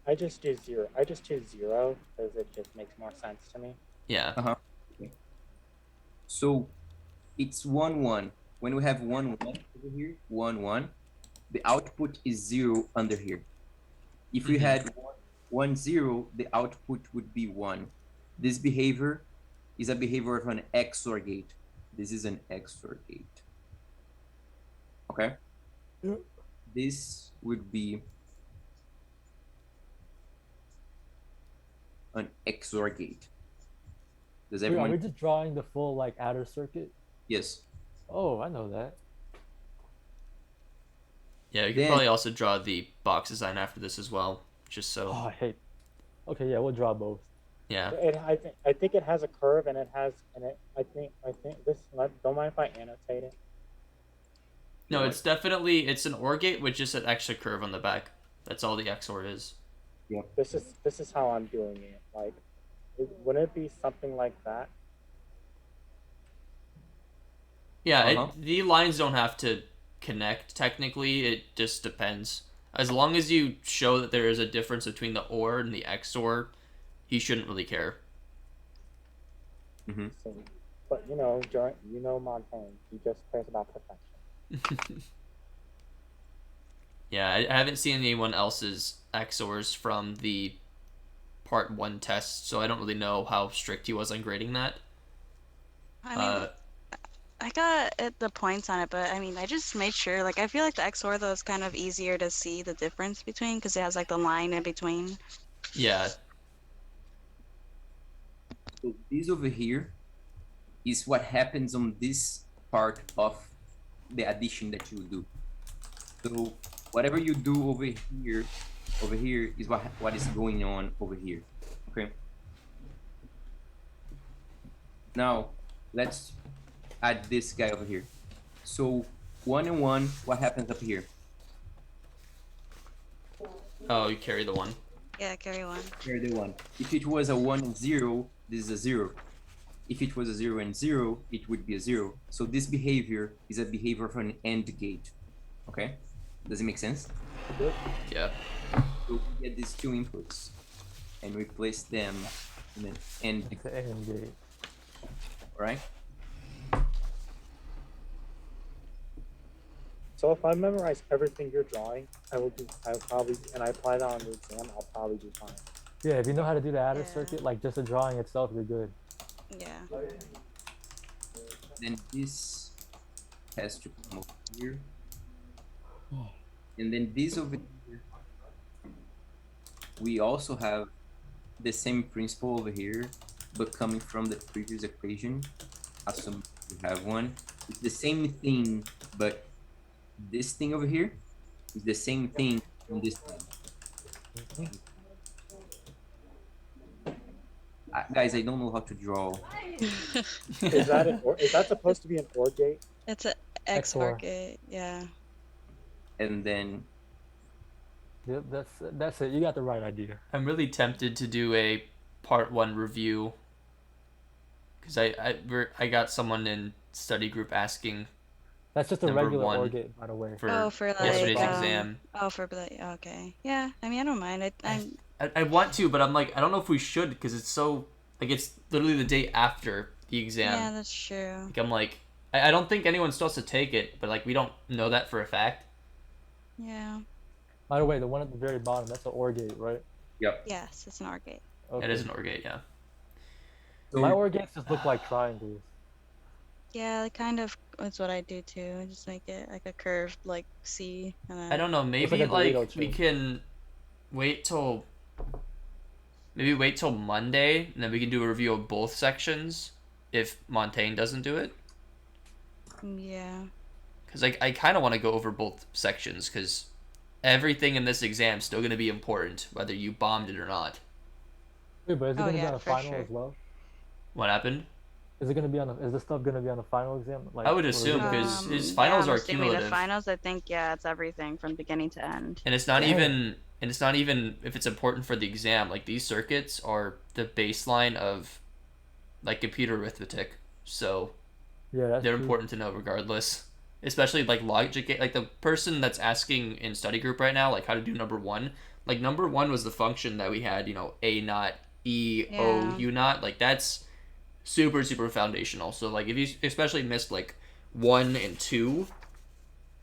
I just do 0. I just choose 0 because it just makes more sense to me. Yeah. Okay. So it's 1, 1. When we have 1, 1 over here, 1, 1, the output is 0 under here. If we had 1, 0, the output would be 1. This behavior is a behavior of an XOR gate. This is an XOR gate. Okay? Yep. This would be an XOR gate. Does everyone? Are we just drawing the full like adder circuit? Yes. Oh, I know that. Yeah, you can probably also draw the box design after this as well, just so. Oh, I hate. Okay, yeah, we'll draw both. Yeah. I think it has a curve and I think this. Don't mind if I annotate it. No, it's an OR gate with just an extra curve on the back. That's all the XOR is. Yeah. This is how I'm doing it. Like, wouldn't it be something like that? Yeah, the lines don't have to connect technically. It just depends. As long as you show that there is a difference between the OR and the XOR, he shouldn't really care. Mm-hmm. So, but Montaigne, he just cares about perfection. Yeah, I haven't seen anyone else's XORs from the part 1 test, so I don't really know how strict he was on grading that. I mean, I got the points on it, but I mean, I just made sure. Like, I feel like the XOR though is kind of easier to see the difference between because it has like the line in between. Yeah. So this over here is what happens on this part of the addition that you do. So whatever you do over here is what is going on over here. Okay. Now let's add this guy over here. So 1 and 1, what happens up here? Oh, you carry the 1. Yeah, carry 1. Here the 1. If it was a 1 and 0, this is a 0. If it was a 0 and 0, it would be a 0. So this behavior is a behavior of an AND gate. Okay? Does it make sense? Yeah. So we get these two inputs and we place them in an AND It's the AND gate. right? So if I memorize everything you're drawing, I'll probably, and I apply that on the exam, I'll probably do fine. Yeah, if you know how to do the adder Yeah. circuit, like just the drawing itself, you're good. Yeah. Then this has to come over here. And then this over here, we also have the same principle over here, but coming from the previous equation, assuming we have one. It's the same thing, but this thing over here is the same thing in this thing. Guys, I don't know how to draw. Is that supposed to be an OR gate? It's a XOR gate. Yeah. And then Yep, that's it. You got the right idea. I'm really tempted to do a part 1 review because I got someone in study group asking That's just a Number regular OR 1 gate, by the way. for for like yesterday's exam. for like okay. Yeah. I mean, I don't mind. I want to, but I'm like, I don't know if we should because it's so like it's literally the day after the exam. Yeah, that's true. Like I'm like, I don't think anyone's supposed to take it, but like we don't know that for a fact. Yeah. By the way, the one at the very bottom, that's an OR gate, right? yep. Yes, it's an OR gate. Okay. It is an OR gate, yeah. So My OR gates just look like triangles. Yeah, it kind of is what I do too. Just make it like a curved like C, and then I don't know. Maybe like a like burrito we shape. can wait till Monday, and then we can do a review of both sections if Montaigne doesn't do it. Yeah. Because I kind of want to go over both sections because everything in this exam is still going to be important, whether you bombed it or not. Wait, but is it gonna be yeah, on the for final sure. as well? What happened? Is it gonna be on? Is this stuff gonna be on the final exam? Like, I would or is it assume, gonna be- 'cause his finals yeah, are I'm assuming cumulative. The finals, I think, yeah, it's everything from beginning to end. And it's not Damn. even if it's important for the exam. Like these circuits are the baseline of like computer arithmetic, so yeah, that's they're true. important to know regardless. Especially like logic, like the person that's asking in study group right now, like how to do number 1. Like number 1 was the function that we had, A naught, E O Yeah. U naught. Like that's super foundational. So like if you especially missed like 1 and 2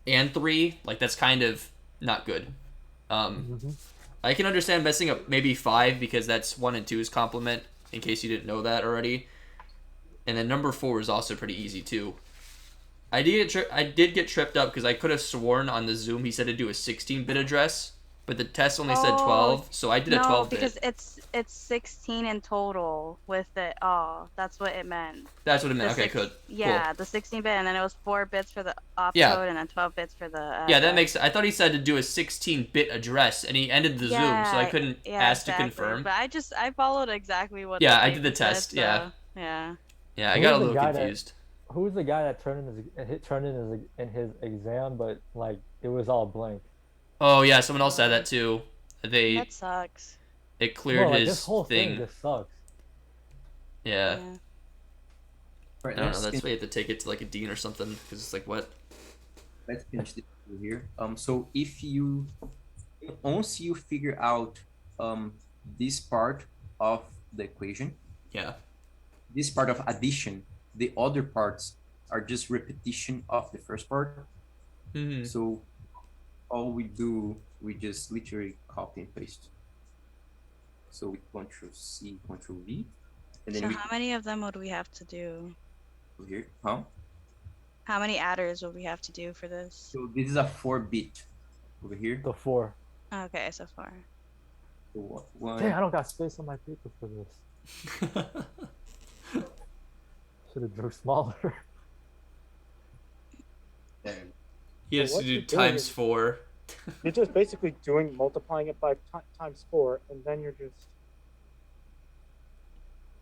and 3, like that's kind of not good. Mhm. I can understand messing up maybe 5 because that's 1 and 2's complement, in case you didn't know that already. And then number 4 is also pretty easy too. I did get tripped up because I could have sworn on the Zoom he said to do a 16-bit address, but the test only said 12, so I did a 12-bit. because it's 16 in total with it. Oh, that's what it meant. That's what it meant. The Okay, good. Yeah, Cool. the 16-bit, and then it was 4 bits for the opcode, Yeah. and then 12 bits for the. Yeah, that makes. I thought he said to do a 16-bit address, and he ended the Zoom, so I couldn't ask exactly. to confirm. But I followed exactly what. Yeah, the I did the paper said, test, yeah. so, yeah. Yeah, I Who got a was the little guy that- confused. Who was the guy that turned in his exam, but like it was all blank? Oh yeah, someone else said that too. That sucks. It cleared Bro, like, his this whole thing thing. just sucks. Yeah. right, I don't know. let's That's why you have to take it to like a dean or something, because it's like what? let's finish this over here. So if you once you figure out this part of the equation, Yeah. this part of addition, the other parts are just repetition of the first part. Mm-hmm. So all we do, we just literally copy and paste. So we Control C, Control V, and then So we how many of them would we have to do? go here. Huh? How many adders would we have to do for this? So this is a 4-bit over here. The 4. Okay, so far. So one. Dang, I don't got space on my paper for this. Should have drew smaller. He has what to do you're doing times is- 4. You're just basically multiplying it by times 4, and then you're just.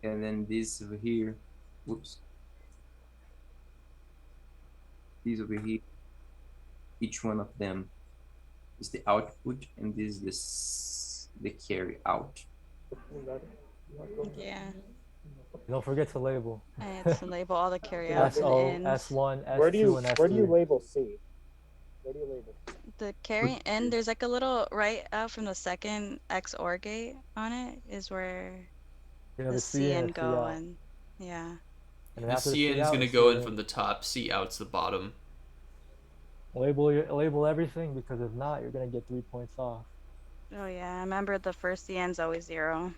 And then this over here. Whoops. These over here. Each one of them is the output, and this is the carry out. Yeah. Don't forget to label. And it's to label all the carryouts and SO, ends. S1, S2, Where do you and S3. where do you label C? Where do you label C? The carry end, there's like a little right out from the second XOR gate on it is where Yeah, the the C in in and C go out. and yeah. And then The after the C C in is out, gonna it's go C in from the top, C out's the bottom. Label everything, because if not, you're gonna get 3 points off. Oh yeah, I remember the first C end's always 0.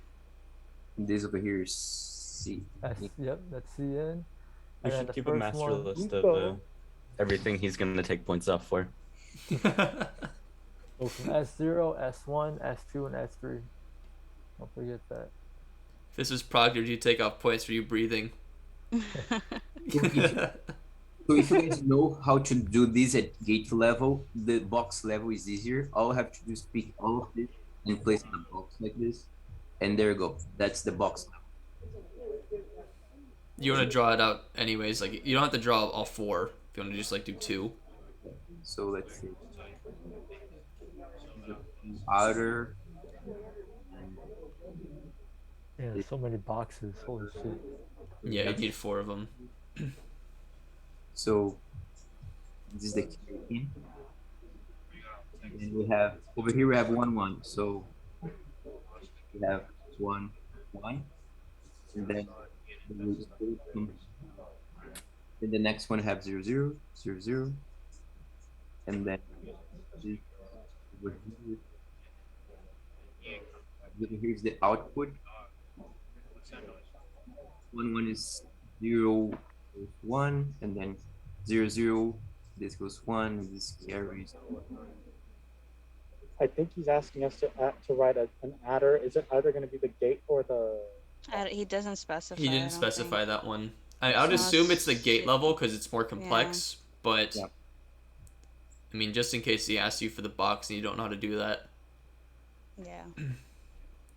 And this over here is C. Yep, that's C in. We And then should the keep a first master one, list of everything he's gonna take points off for. go from S0, S1, S2, and S3. Don't forget that. If this was Proctor, you'd take off points for you breathing. So if you guys know how to do this at gate level, the box level is easier. All I have to do is pick all of this and place in a box like this. And there you go. That's the box level. You want to draw it out anyways. Like, you don't have to draw all 4. If you want to just like do 2. So let's see. The outer. Yeah, there's so many boxes. Holy shit. Yeah, you need 4 of them. So this is the carry in. And we have over here we have 1 1. So we have 1 1. And then the next one have 0 0 0 0. And then this over here. Here's the output. 1 1 is 0 goes 1, and then 0 0. This goes 1. This carries. I think he's asking us to write an adder. Is it either going to be the gate or the? He doesn't specify. He I didn't don't specify think. that one. I would assume it's the gate level because it's more complex, but Yeah. I mean, just in case he asks you for the box and you don't know how to do that. Yeah.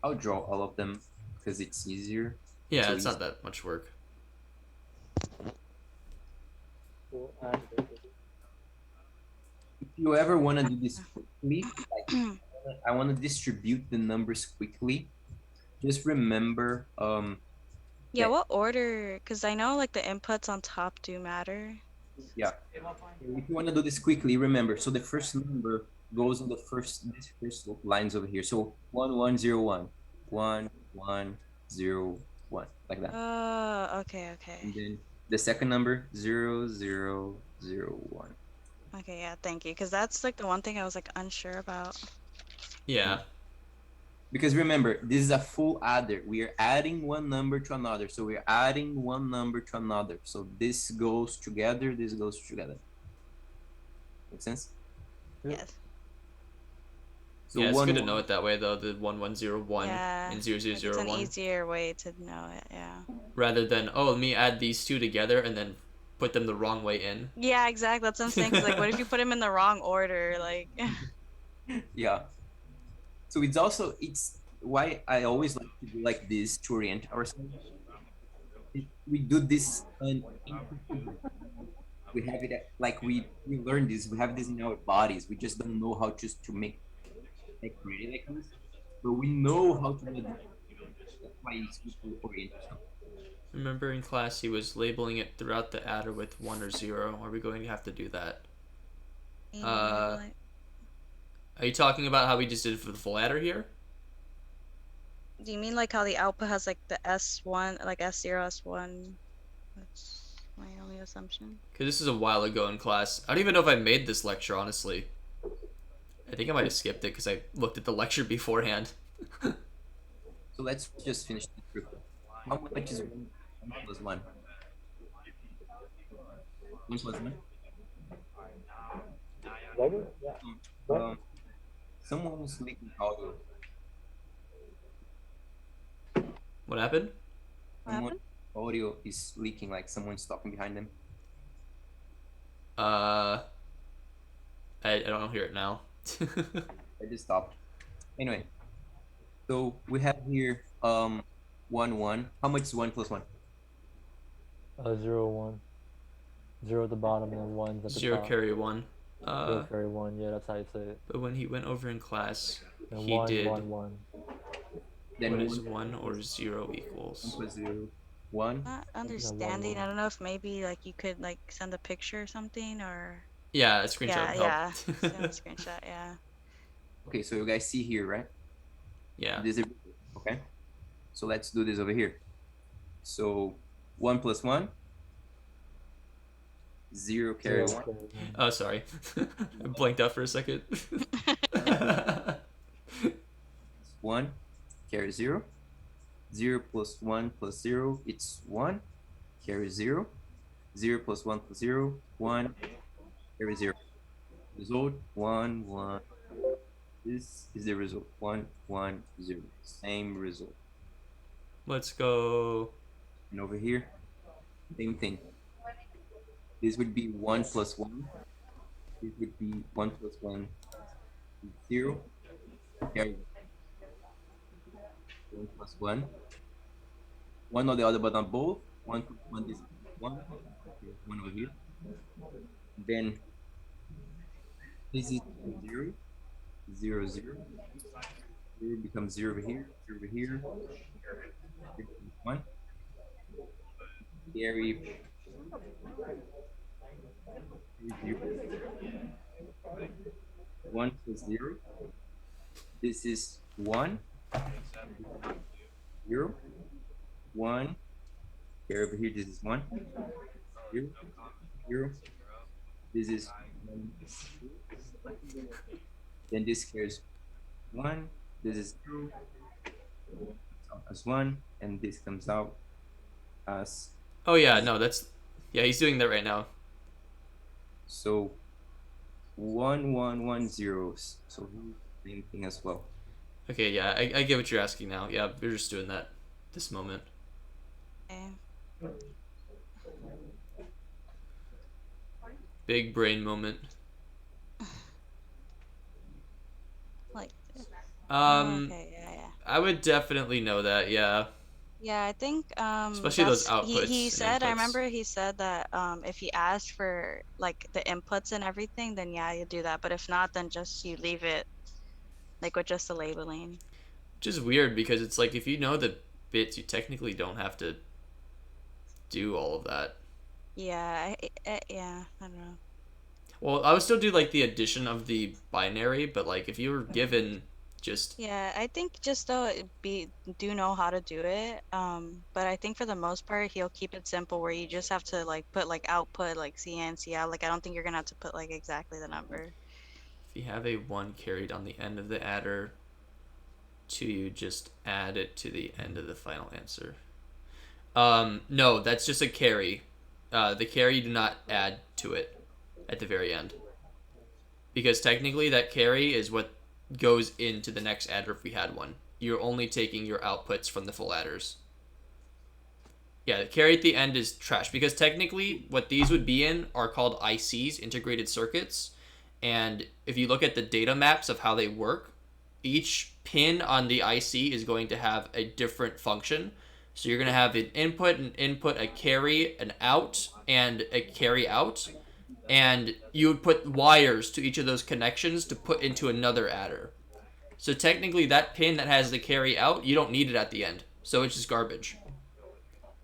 I'll draw all of them because it's easier. Yeah, So it's not that much work. If you ever want to do this quickly, like, I want to distribute the numbers quickly. Just remember, Yeah, that- what order? Because I know like the inputs on top do matter. yeah. If you want to do this quickly, remember. So the first number goes in these first lines over here. So 1 1 0 1, 1 1 0 1, like that. Oh, okay. And then the second number 0 0 0 1. Okay, yeah, thank you. Because that's like the one thing I was like unsure about. Yeah. Because remember, this is a full adder. We are adding one number to another. So we're adding one number to another. So this goes together, this goes together. Make sense? Yes. So Yeah, it's one, good to know it that way though. The 1101 Yeah. and 0001. It's an easier way to know it. Yeah. Rather than, oh, let me add these 2 together and then put them the wrong way in. Yeah, exactly. That's what I'm saying. 'Cause, like, what if you put them in the wrong order? Like. yeah. So it's why I always like to do like this to orient ourselves. We do this we have it like we learn this, we have this in our bodies. We just don't know how to make create like this. But we know how to do this. That's why it's good to orient yourself. Remember in class he was labeling it throughout the adder with 1 or 0. Are we going to have to do that? Are you talking about how we just did it for the full adder here? Do you mean like how the output has like the S1, like S0, S1? That's my only assumption. Because this is a while ago in class. I don't even know if I made this lecture, honestly. I think I might have skipped it because I looked at the lecture beforehand. So let's just finish the group. How much is 1 plus 1? 1 plus 1? Yeah. Someone's leaking audio. What happened? Someone audio is leaking, like someone's talking behind them. I don't hear it now. I just stopped. Anyway, so we have here 1 1. How much is 1 plus 1? 0 1. 0 at the bottom and then 1's at the 0 top. carry 1. Zero carry 1. Yeah, that's how you say it. But when he went over in class, And he 1, did 1, 1. Then what is 1 or 0 equals. plus 0, 1. Not Yeah, 1, understanding. 1. I don't know if maybe like you could like send a picture or something or Yeah, a screenshot would yeah, help. send a screenshot, yeah. Okay, so you guys see here, right? Yeah. This is okay. So let's do this over here. So 1 plus 1, 0 carry 1. Carry 1. Oh, sorry. I blanked out for a second. 1 carry 0. 0 plus 1 plus 0, it's 1. Carry 0. 0 plus 1 plus 0, 1. Carry 0. Result 1, 1. This is the result 1, 1, 0. Same result. Let's go. And over here, same thing. This would be 1 plus 1. This would be 1 plus 1 is 0. Carry 1 plus 1. 1 on the other, but on both. 1 plus 1 is 1. 1 over here. Then this is 0. 0, 0. 0 becomes 0 over here. 0 over here. 1. Carry 0. 1 plus 0. This is 1. 0. 1. Carry over here. This is 1. 0. 0. This is 1. Then this carries 1. This is 0. As 1. And this comes out as. Oh, yeah, no, that's. Yeah, he's doing that right now. So 1, 1, 1, 0s. So same thing as well. Okay, yeah, I get what you're asking now. Yeah, we're just doing that this moment. Okay. Big brain moment. Like Okay, yeah. I would definitely know that, yeah. Yeah, I think Especially those outputs he and said I inputs. remember he said that if he asked for like the inputs and everything, then yeah, you do that. But if not, then just you leave it like with just the labeling. Which is weird because it's like if you know the bits, you technically don't have to do all of that. Yeah, yeah, I don't know. Well, I would still do like the addition of the binary, but like if you were given just Yeah, I think just though do know how to do it. But I think for the most part he'll keep it simple where you just have to like put like output like CN, CL. Like I don't think you're gonna have to put like exactly the number. if you have a 1 carried on the end of the adder, 2, you just add it to the end of the final answer. No, that's just a carry. The carry you do not add to it at the very end. Because technically that carry is what goes into the next adder if we had one. You're only taking your outputs from the full adders. Yeah, the carry at the end is trash because technically what these would be in are called ICs, integrated circuits. And if you look at the data maps of how they work, each pin on the IC is going to have a different function. So you're going to have an input, a carry, an out, and a carry out. And you would put wires to each of those connections to put into another adder. So technically that pin that has the carry out, you don't need it at the end. So it's just garbage.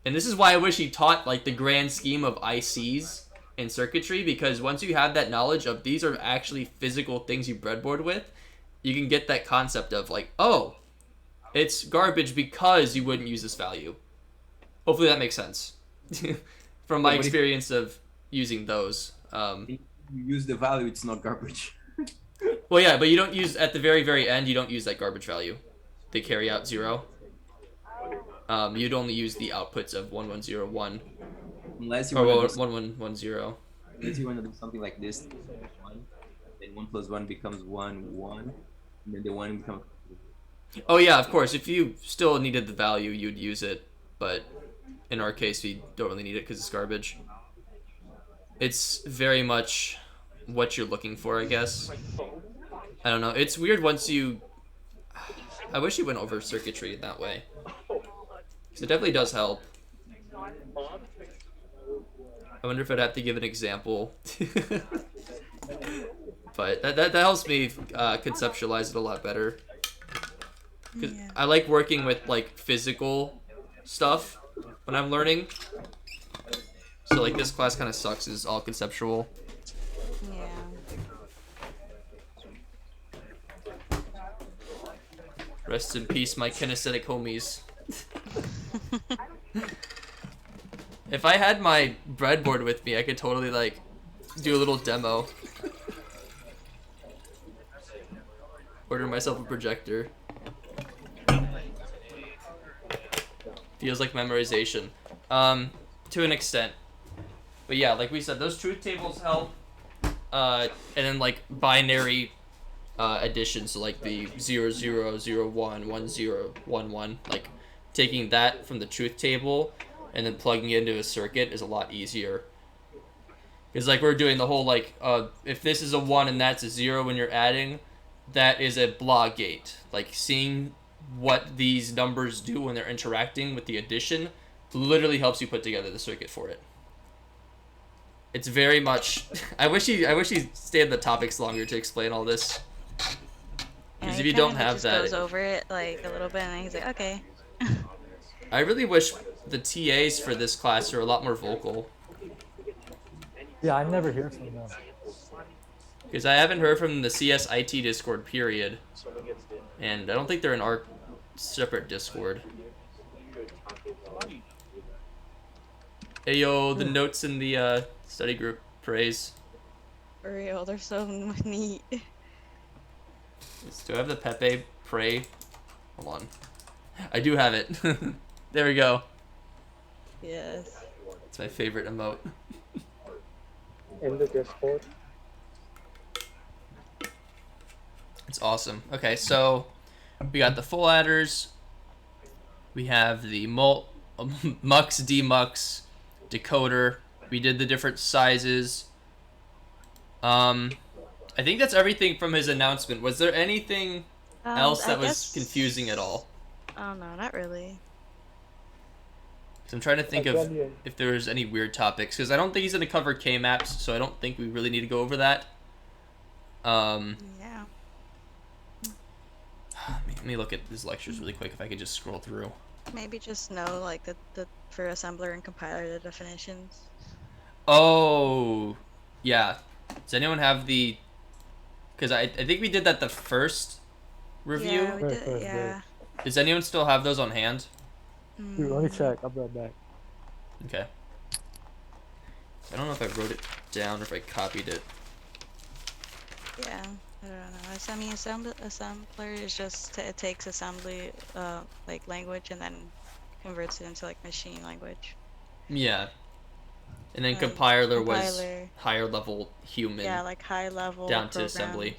And this is why I wish he taught like the grand scheme of ICs and circuitry, because once you have that knowledge of these are actually physical things you breadboard with, you can get that concept of like, oh, it's garbage because you wouldn't use this value. Hopefully that makes sense. From my experience of using those. If you use the value, it's not garbage. Well, yeah, but you don't use, at the very, very end, you don't use that garbage value. They carry out 0. You'd only use the outputs of 1101. Unless you or want to 1110. unless you want to do something like this, 1, then 1 plus 1 becomes 1, 1, and then the 1 becomes. Oh yeah, of course. If you still needed the value, you'd use it. But in our case, we don't really need it because it's garbage. It's very much what you're looking for, I guess. I don't know. It's weird once you... I wish you went over circuitry in that way. Because it definitely does help. I wonder if I'd have to give an example. but that helps me conceptualize it a lot better. 'Cause Yeah. I like working with like physical stuff when I'm learning. So like this class kind of sucks. Is all conceptual. Yeah. Rest in peace, my kinesthetic homies. If I had my breadboard with me, I could totally like do a little demo. Order myself a projector. Feels like memorization. To an extent. But yeah, like we said, those truth tables help. And then like binary addition, so like the 0 0 0 1 1 0 1 1, like taking that from the truth table and then plugging it into a circuit is a lot easier. Because like we're doing the whole like if this is a 1 and that's a 0 when you're adding, that is a blah gate. Like seeing what these numbers do when they're interacting with the addition literally helps you put together the circuit for it. It's very much. I wish he stayed on the topics longer to explain all this. Because if you don't have just that, goes over it like a little bit, and then he's like, okay. I really wish the TAs for this class are a lot more vocal. Yeah, I never hear from them. Because I haven't heard from the CS IT Discord period, and I don't think they're in our separate Discord. Hey yo, the notes in the study group praise. For real, they're so neat. Do I have the Pepe pray? Hold on. I do have it. There we go. Yes. It's my favorite emote. In the Discord. It's awesome. Okay, so we got the full adders. We have the mux, demux, decoder. We did the different sizes. I think that's everything from his announcement. Was there anything else that was confusing at all? Oh no, not really. So I'm trying to think of if there was any weird topics, because I don't think he's going to cover K-maps, so I don't think we really need to go over that. Yeah. Let me look at his lectures really quick if I could just scroll through. Maybe just know like the for assembler and compiler the definitions. Oh, yeah. Does anyone have the? Because I think we did that the first review. Yeah, we did. Yeah. Does anyone still have those on hand? Dude, let me check. I'll be right back. Okay. I don't know if I wrote it down or if I copied it. Yeah, I don't know. Assembler is just it takes assembly like language and then converts it into like machine language. Yeah. And then Like, compiler was higher level human. Yeah, like high level down to assembly.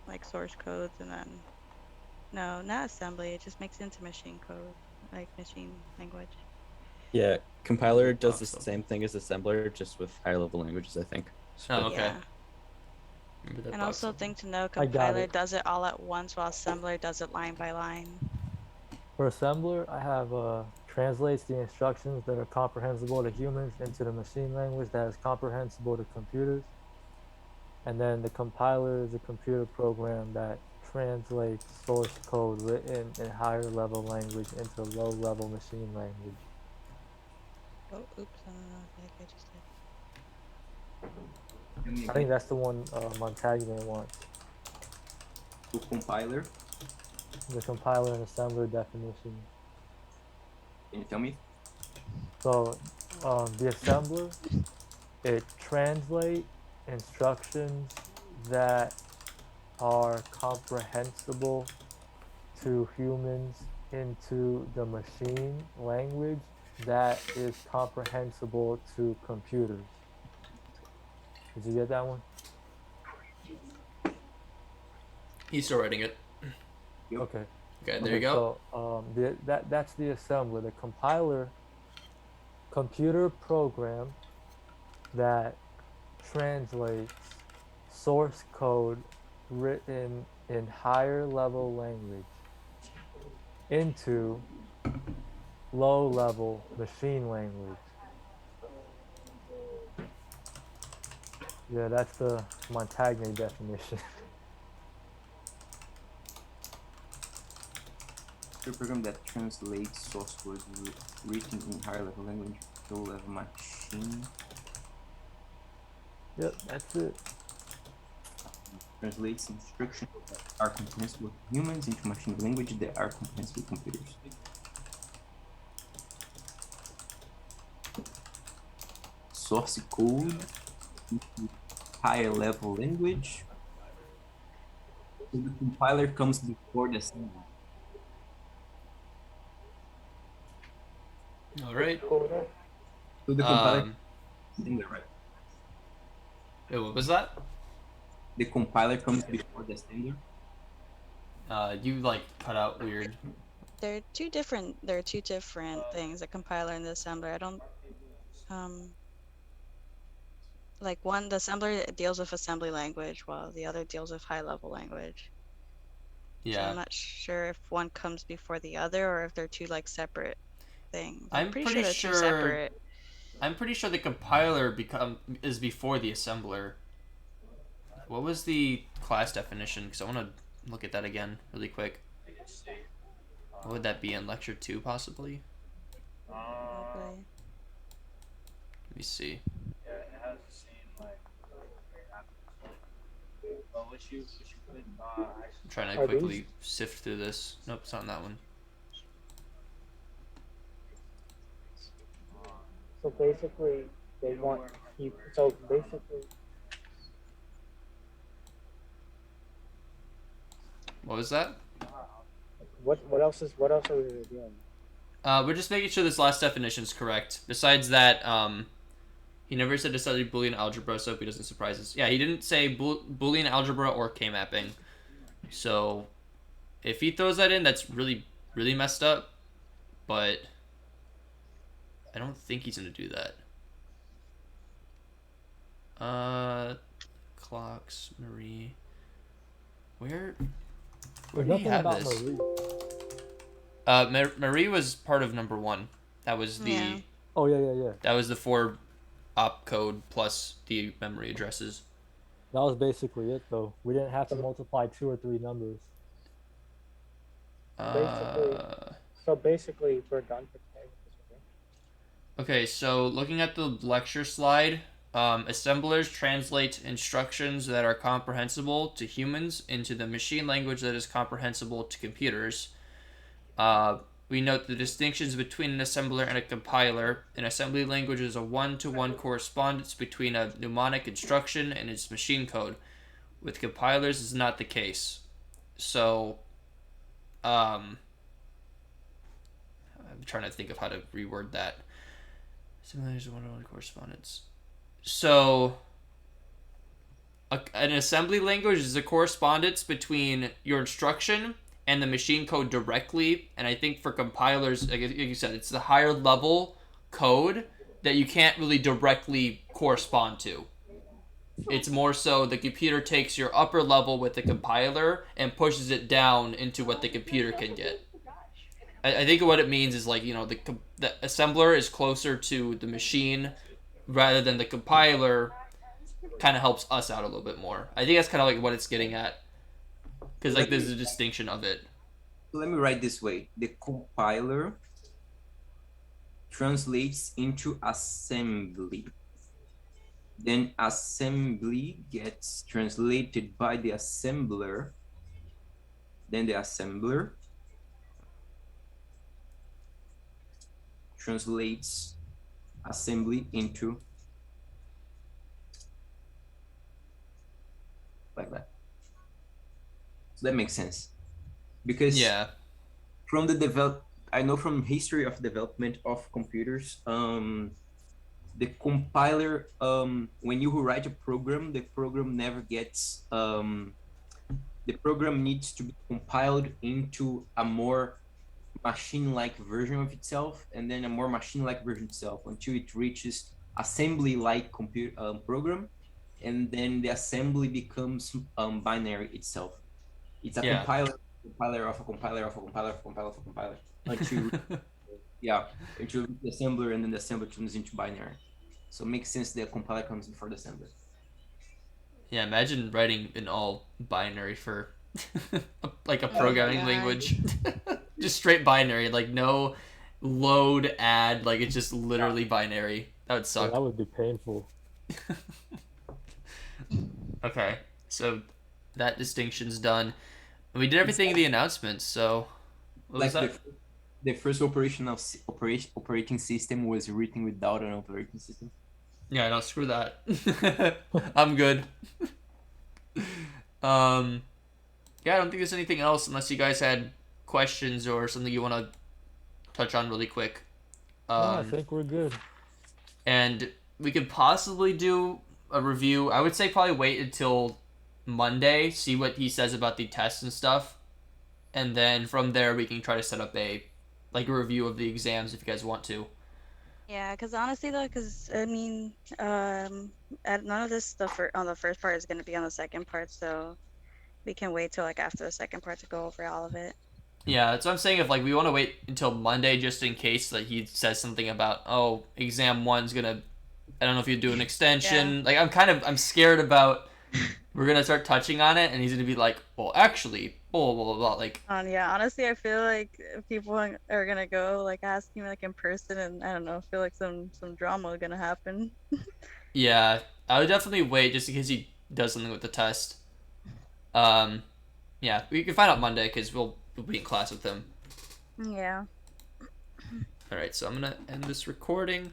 Like source codes, and then no, not assembly. It just makes it into machine code, like machine language. Yeah, compiler does the same thing as assembler, just with higher level languages, I think. Oh, okay. Yeah. Remember that And box? also thing to know, I got compiler it. does it all at once, while assembler does it line by line. For assembler, I have translates the instructions that are comprehensible to humans into the machine language that is comprehensible to computers. And then the compiler is a computer program that translates source code written in higher level language into low level machine language. Oh, oops, I don't know. I think I just did. I think that's the one Montagnier wants. The compiler. The compiler and assembler definition. Can you tell me? So the assembler, it translates instructions that are comprehensible to humans into the machine language that is comprehensible to computers. Did you get that one? He's still writing it. Okay. Okay, there you go. So that's the assembler. The compiler, computer program that translates source code written in higher level language into low level machine language. Yeah, that's the Montagne definition. A program that translates source codes written in higher level language to low level machine. Yep, that's it. Translates instructions that are comprehensible to humans into machine language that are comprehensible to computers. Source code into higher level language. So the compiler comes before the assembly. All right. So the compiler assembly, right? Wait, what was that? The compiler comes before the assembler. You like cut out weird. They're two different things, the compiler and the assembler. I don't like one, the assembler deals with assembly language while the other deals with high level language. So Yeah. I'm not sure if one comes before the other or if they're two like separate things. I'm pretty pretty sure they're two sure. separate. I'm pretty sure the compiler is before the assembler. What was the class definition? Because I want to look at that again really quick. What would that be in lecture 2 possibly? Probably. Let me see. Yeah, it has the same like but what you could I'm trying to quickly sift through this. Nope, it's not on that one. so basically they want you so basically What was that? what else are we reviewing? We're just making sure this last definition is correct. Besides that, he never said to study Boolean algebra, so if he doesn't surprise us. Yeah, he didn't say Boolean algebra or K-mapping. So if he throws that in, that's really, really messed up. But I don't think he's going to do that. Clocks, Marie. Where There's do you nothing have about this? Marie. Marie was part of number 1. That was the... Yeah. Oh, yeah. That was the 4 opcode plus the memory addresses. That was basically it, though. We didn't have to multiply 2 or 3 numbers. So basically, we're done for today with this review. Okay, so looking at the lecture slide, assemblers translate instructions that are comprehensible to humans into the machine language that is comprehensible to computers. We note the distinctions between an assembler and a compiler. An assembly language is a one-to-one correspondence between a mnemonic instruction and its machine code. With compilers, this is not the case. So, I'm trying to think of how to reword that. Assembly is a one-to-one correspondence. So, an assembly language is a correspondence between your instruction and the machine code directly, and I think for compilers, like you said, it's the higher level code that you can't really directly correspond to. It's more so the computer takes your upper level with the compiler and pushes it down into what the computer can get. I think what it means is like, you know, the assembler is closer to the machine rather than the compiler kind of helps us out a little bit more. I think that's kind of like what it's getting at. Because like there's a distinction of it. So let me write this way. The compiler translates into assembly. Then assembly gets translated by the assembler. Then the assembler translates assembly into like that. So that makes sense. Because from the I know from history of development of computers, the compiler, when you write a program, the program never gets, the program needs to be compiled into a more machine-like version of itself, and then a more machine-like version itself until it reaches assembly-like program, and then the assembly becomes binary itself. It's a compiler of a compiler of a compiler of a compiler of a compiler until until the assembler, and then the assembler turns into binary. So it makes sense that the compiler comes before the assembler. Yeah, imagine writing in all binary for like a Oh my programming God. language. Just straight binary, like no load add, like it's just literally binary. That would Yeah, suck. that would be painful. Okay, so that distinction's done. We did everything in the announcements, so what was Like that? the first operating system was written without an operating system. Yeah, no, screw that. I'm good. Um, yeah, I don't think there's anything else unless you guys had questions or something you want to touch on really quick. No, I Um, think we're good. and we could possibly do a review. I would say probably wait until Monday, see what he says about the tests and stuff, and then from there we can try to set up a review of the exams if you guys want to. Yeah, because honestly though, because I mean, none of this stuff on the first part is gonna be on the second part, so we can wait till like after the second part to go over all of it. Yeah, that's what I'm saying. If like we want to wait until Monday just in case that he says something about exam one's gonna, I don't know if you do an extension. Like I'm scared about we're gonna start touching on it and he's gonna be like, well actually, blah blah blah blah. Like Yeah, honestly, I feel like people are gonna go like ask me like in person, and I don't know, I feel like some drama gonna happen. yeah, I would definitely wait just in case he does something with the test. Um, yeah, we can find out Monday because we'll be in class with him. Yeah. All right, so I'm gonna end this recording.